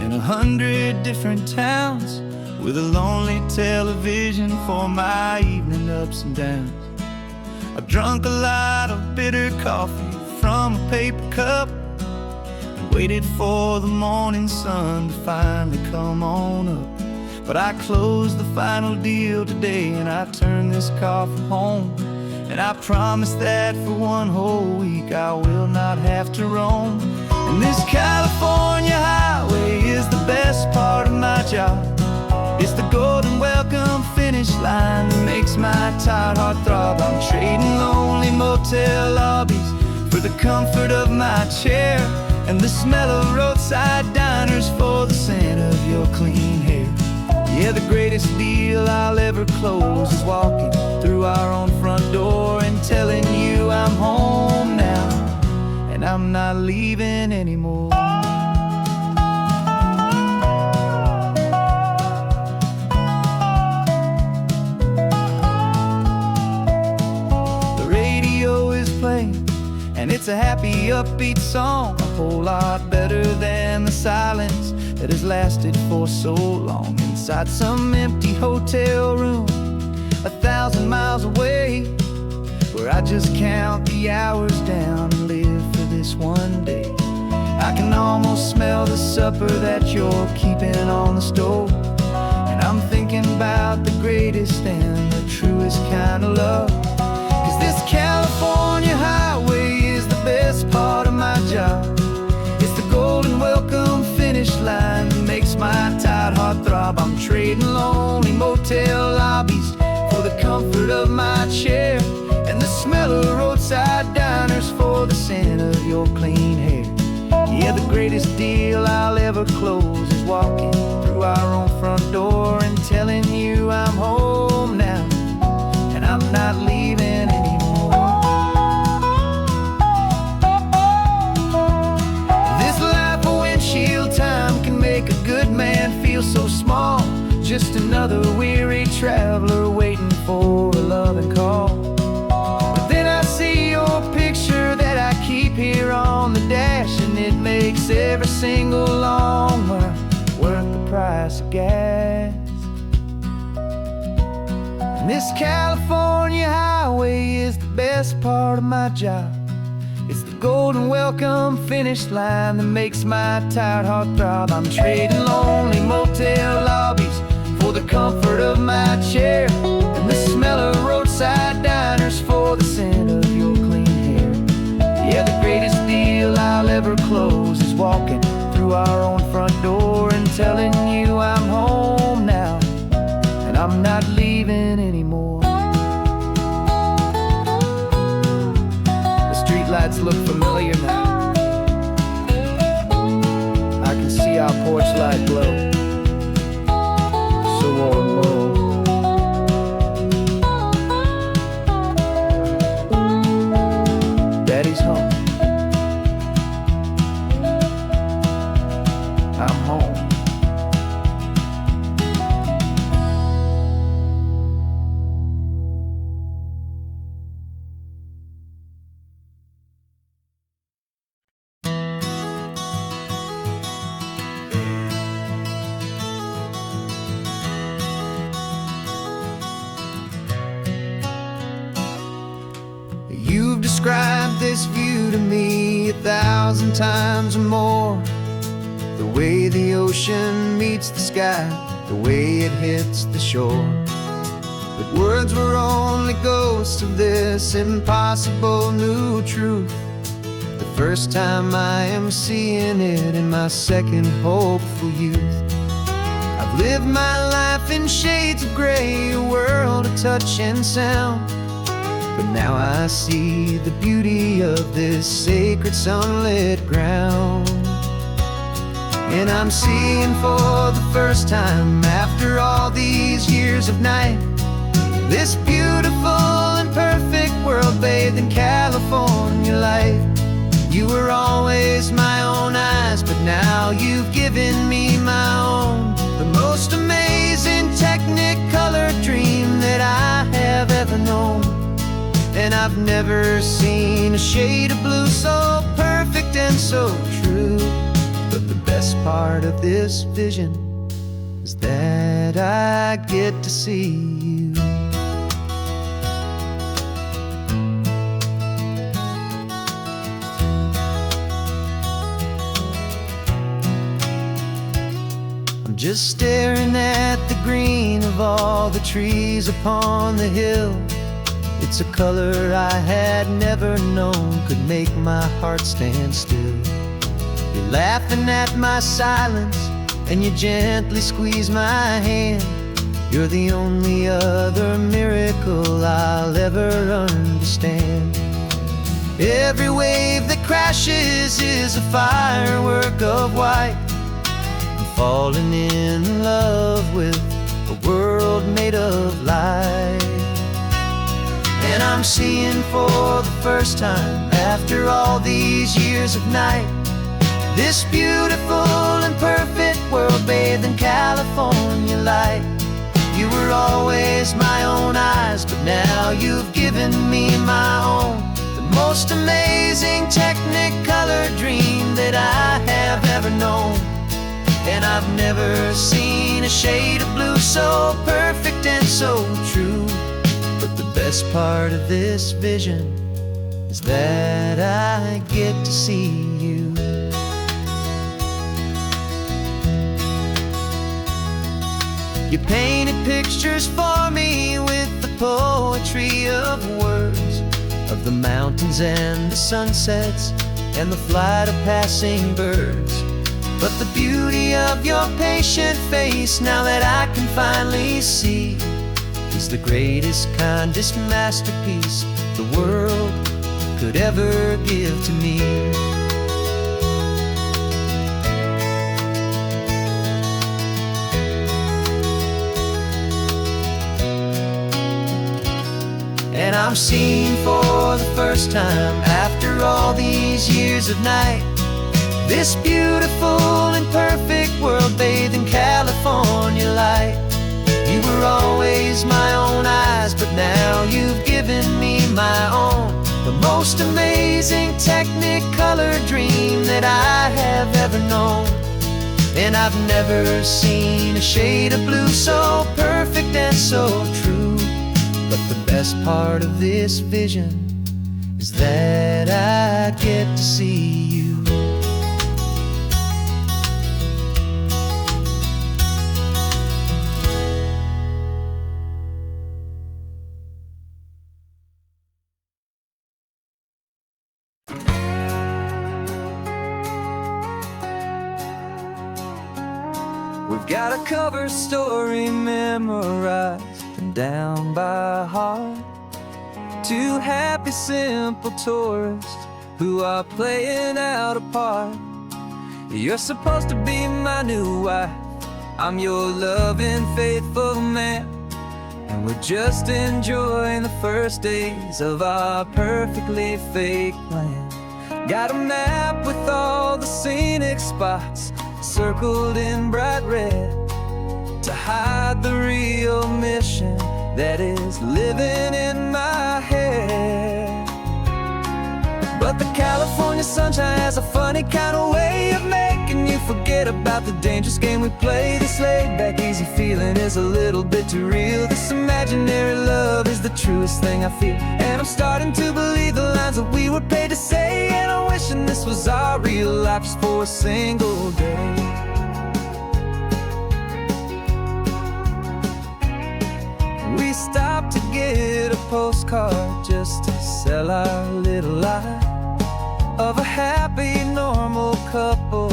in 100 different towns, with a lonely television for my evening ups and downs. I've drunk a lot of bitter coffee from a paper cup and waited for the morning sun to finally come on up. But I closed the final deal today and I turned this car from home, and I promise that for one whole week I will not have to roam. And this California highway is the best part of my job. It's the golden welcome finish line that makes my tired heart throb. I'm trading lonely motel lobbies for the comfort of my chair, and the smell of roadside diners for the scent of your clean hair. Yeah, the greatest deal I'll ever close is walking through our own front door and telling you I'm home now, and I'm not leaving anymore. The radio is playing, and it's a happy, upbeat song, a whole lot better than the silence that has lasted for so long inside some empty hotel room 1,000 miles away, where I just count the hours down and live for this one day. I can almost smell the supper that you're keeping on the stove. And I'm thinking about the greatest and the truest kind of love. 'Cause this California highway is the best part of my job. It's the golden welcome finish line that makes my tired heart throb. I'm trading lonely motel lobbies for the comfort of my chair, and the smell of roadside diners for the scent of your clean hair. Yeah, the greatest deal I'll ever close is walking through our own front door and telling you I'm home now, and I'm not leaving anymore. This life of windshield time can make a good man feel so small. Just another weary traveler waiting for a loving call. But then I see your picture that I keep here on the dash, and it makes every single long mile worth the price of gas. And this California highway is the best part of my job. It's the golden welcome finish line that makes my tired heart throb. I'm trading lonely motel lobbies for the comfort of my chair, and the smell of roadside diners for the scent of your clean hair. Yeah, the greatest deal I'll ever close is walking through our own front door and telling you I'm home now, and I'm not leaving anymore. The streetlights look familiar now. I can see our porch light glow, so warm, warm. Daddy's home. I'm home. You've described this view to me 1,000 times or more. The way the ocean meets the sky, the way it hits the shore. But words were only ghosts of this impossible new truth. The first time I am seeing it in my second hopeful youth. I've lived my life in shades of gray, a world of touch and sound. But now I see the beauty of this sacred sunlit ground. And I'm seeing for the first time, after all these years of night, this beautiful and perfect world bathed in California light. You were always my own eyes, but now you've given me my own. The most amazing technicolor dream that I have ever known. And I've never seen a shade of blue so perfect and so true. But the best part of this vision is that I get to see you. I'm just staring at the green of all the trees upon the hill. It's a color I had never known could make my heart stand still. You're laughing at my silence, and you gently squeeze my hand. You're the only other miracle I'll ever understand. Every wave that crashes is a firework of white. I'm falling in love with a world made of light. And I'm seeing for the first time, after all these years of night, this beautiful and perfect world bathed in California light. You were always my own eyes, but now you've given me my own. The most amazing technicolor dream that I have ever known. And I've never seen a shade of blue so perfect and so true. But the best part of this vision is that I get to see you. You painted pictures for me with the poetry of words, of the mountains and the sunsets and the flight of passing birds. But the beauty of your patient face, now that I can finally see, is the greatest, kindest masterpiece the world could ever give to me. And I'm seeing for the first time, after all these years of night, this beautiful and perfect world bathed in California light. You were always my own eyes, but now you've given me my own, the most amazing technicolor dream that I have ever known. And I've never seen a shade of blue so perfect and so true. But the best part of this vision is that I get to see you. We've got a cover story memorized and down by heart. Two happy, simple tourists who are playing out a part. You're supposed to be my new wife, I'm your loving, faithful man, and we're just enjoying the first days of our perfectly fake plan. Got a map with all the scenic spots circled in bright red to hide the real mission that is living in my head. But the California sunshine has a funny kind of way of making you forget about the dangerous game we play. This laid-back, easy feeling is a little bit too real. This imaginary love is the truest thing I feel, and I'm starting to believe the lines that we were paid to say. And I'm wishing this was our real life just for a single day. We stopped to get a postcard just to sell our little lie of a happy, normal couple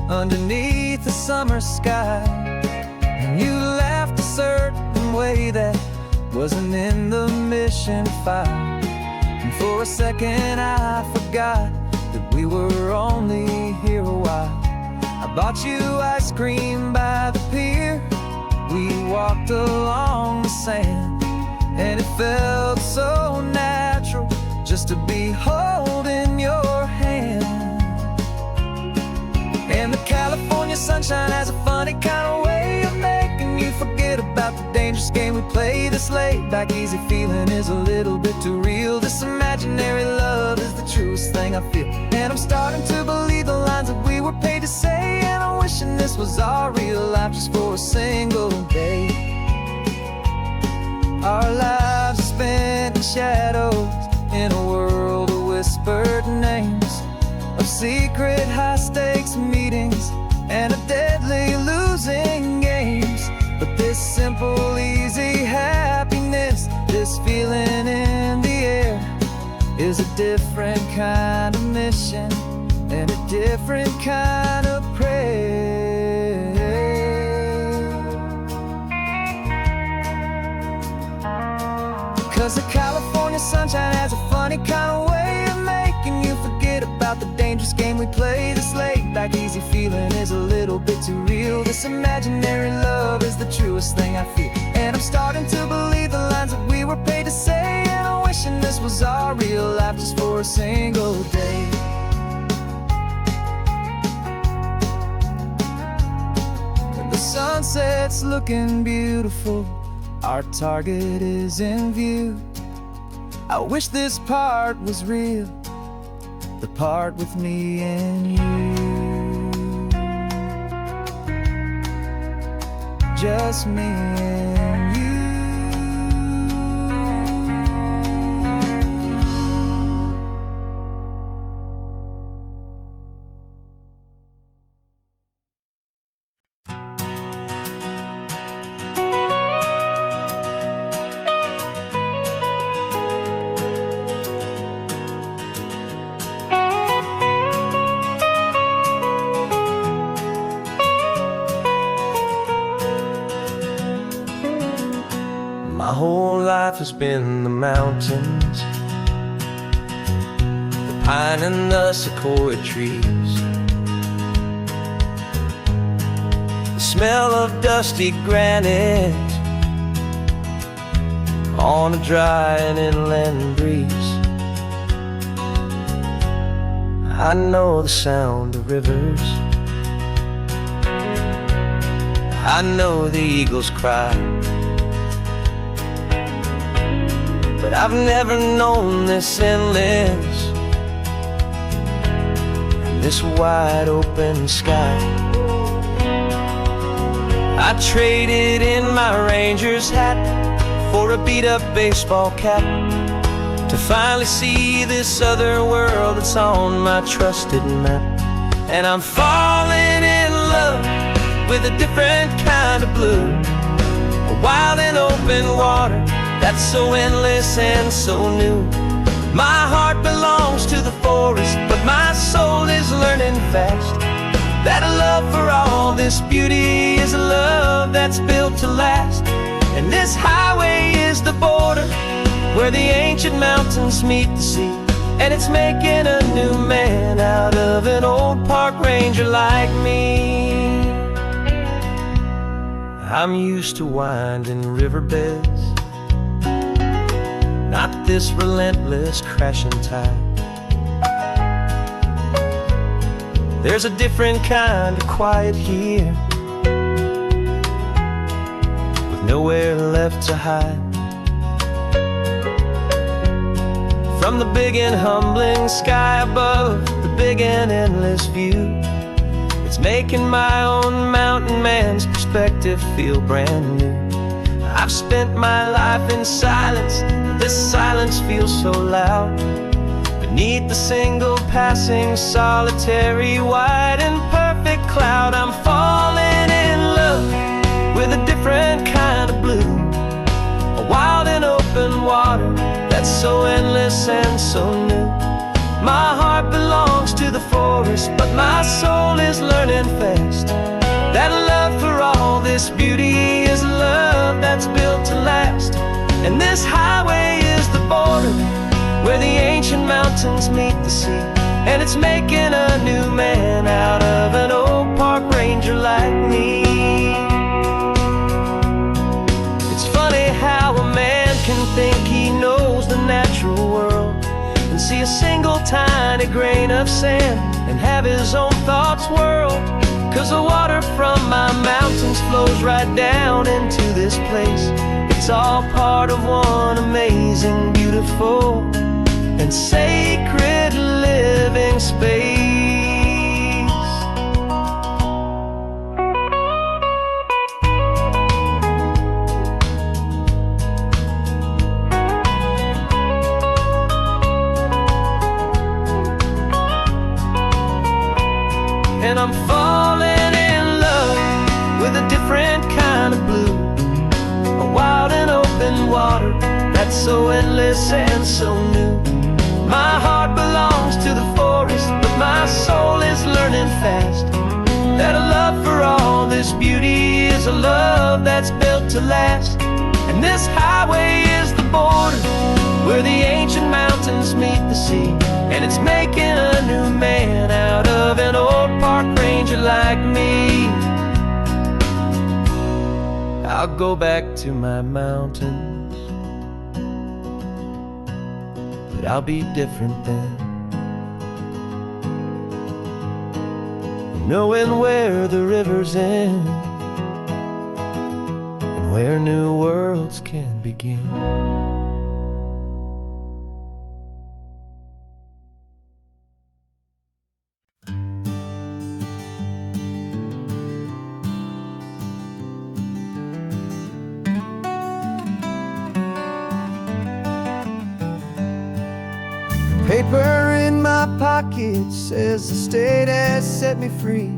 underneath the summer sky. And you laughed a certain way that wasn't in the mission file, and for a second I forgot that we were only here a while. I bought you ice cream by the pier, we walked along the sand, and it felt so natural just to be holding your hand. And the California sunshine has a funny kind of way of making you forget about the dangerous game we play. This laid-back, easy feeling is a little bit too real. This imaginary love is the truest thing I feel, and I'm starting to believe the lines that we were paid to say. And I'm wishing this was our real life just for a single day. Our lives are spent in shadows, in a world of whispered names, of secret high-stakes meetings and of deadly losing games. But this simple, easy happiness, this feeling in the air, is a different kind of mission and a different kind of prayer. 'Cause the California sunshine has a funny kind of way of making you forget about the dangerous game we play. This laid-back, easy feeling is a little bit too real. This imaginary love is the truest thing I feel, and I'm starting to believe the lines that we were paid to say. And I'm wishing this was our real life just for a single day. And the sunset's looking beautiful, our target is in view. I wish this part was real, the part with me and you. Just me and you. whole life has been the mountains, the pine and the sequoia trees, the smell of dusty granite on a dry and inland breeze. I know the sound of rivers, I know the eagles cry, but I've never known this endless and this wide open sky. I traded in my ranger's hat for a beat-up baseball cap to finally see this other world that's on my trusted map. And I'm falling in love with a different kind of blue, a wild and open water that's so endless and so new. My heart belongs to the forest, but my soul is learning fast that a love for all this beauty is a love that's built to last. And this highway is the border where the ancient mountains meet the sea, and it's making a new man out of an old park ranger like me. I'm used to winding riverbeds, not this relentless crashing tide. There's a different kind of quiet here, with nowhere left to hide. From the big and humbling sky above, the big and endless view, it's making my own mountain man's perspective feel brand new. I've spent my life in silence, this silence feels so loud. Beneath the single passing solitary white and perfect cloud, I'm falling in love with a different kind of blue, a wild and open water that's so endless and so new. My heart belongs to the forest, but my soul is learning fast that a love for all this beauty is a love that's built to last. And this highway is the border where the ancient mountains meet the sea, and it's making a new man out of an old park ranger like me. It's funny how a man can think he knows the natural world and see a single tiny grain of sand and have his own thoughts whirl. 'Cause the water from my mountains flows right down into this place. It's all part of one amazing, beautiful and sacred living space. And I'm falling in love with a different kind of blue, a wild and open water that's so endless and so new. My heart belongs to the forest, but my soul is learning fast that a love for all this beauty is a love that's built to last. And this highway is the border where the ancient mountains meet the sea, and it's making a new man out of an old park ranger like me. I'll go back to my mountains, but I'll be different then, knowing where the rivers end and where new worlds can begin. Paper in my pocket says the state has set me free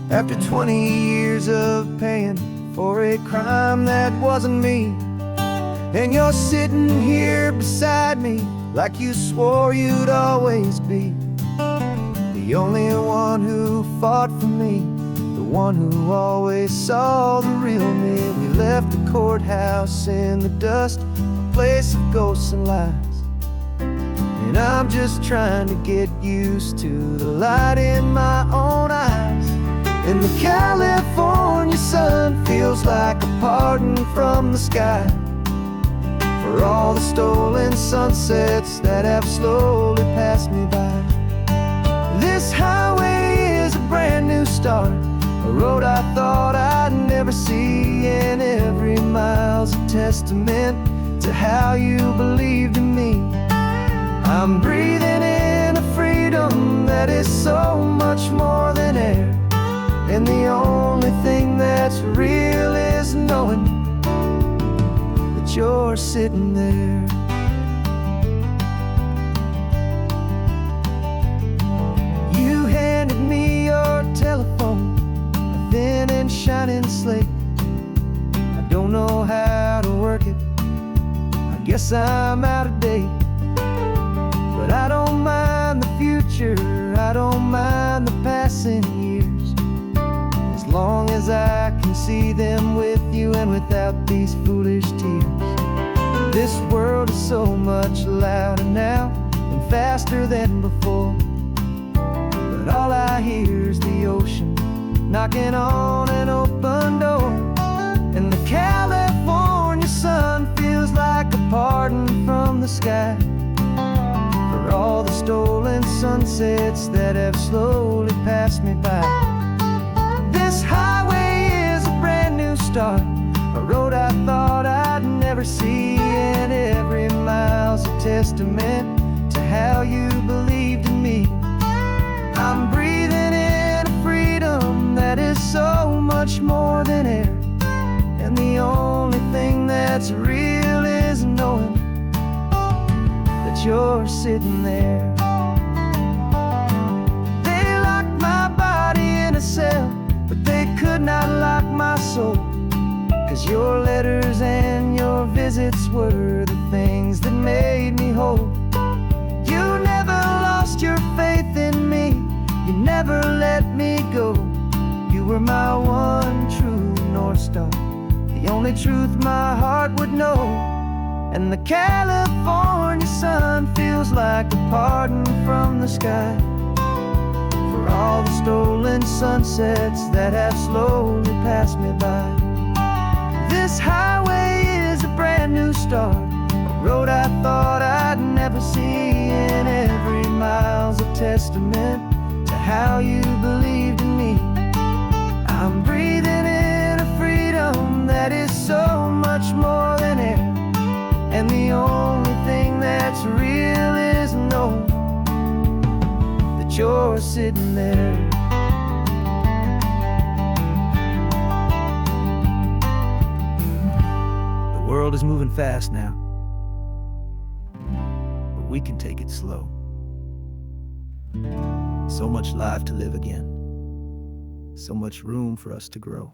after 20 years of paying for a crime that wasn't me. And you're sitting here beside me like you swore you'd always be the only one who fought for me, the one who always saw the real me. We left the courthouse in the dust, a place of ghosts and lies. And I'm just trying to get used to the light in my own eyes. And the California sun feels like a pardon from the sky for all the stolen sunsets that have slowly passed me by. This highway is a brand new start, a road I thought I'd never see, and every mile's a testament to how you believed in me. I'm breathing in a freedom that is so much more than air, and the only thing that's real is knowing that you're sitting there. You handed me your telephone, a thin and shining slate. I don't know how to work it, I guess I'm out of date. But I don't mind the future, I don't mind the passing years, as long as I can see them with you and without these foolish tears. This world is so much louder now and faster than before, but all I hear is the ocean knocking on an open door. And the California sun feels like a pardon from the sky for all the stolen sunsets that have slowly passed me by. This highway is a brand new start, a road I thought I'd never see, and every mile's a testament to how you believed in me. I'm breathing in a freedom that is so much more than air, and the only thing that's real is knowing that you're sitting there. They locked my body in a cell, but they could not lock my soul, 'cause your letters and your visits were the things that made me whole. You never lost your faith in me, you never let me go. You were my one true North Star, the only truth my heart would know. And the California sun feels like a pardon from the sky for all the stolen sunsets that have slowly passed me by. This highway is a brand new start, a road I thought I'd never see, and every mile's a testament to how you believed in me. I'm breathing in a freedom that is so much more than air, and the only thing that's real is knowing that you're sitting there. The world is moving fast now, but we can take it slow. So much life to live again, so much room for us to grow.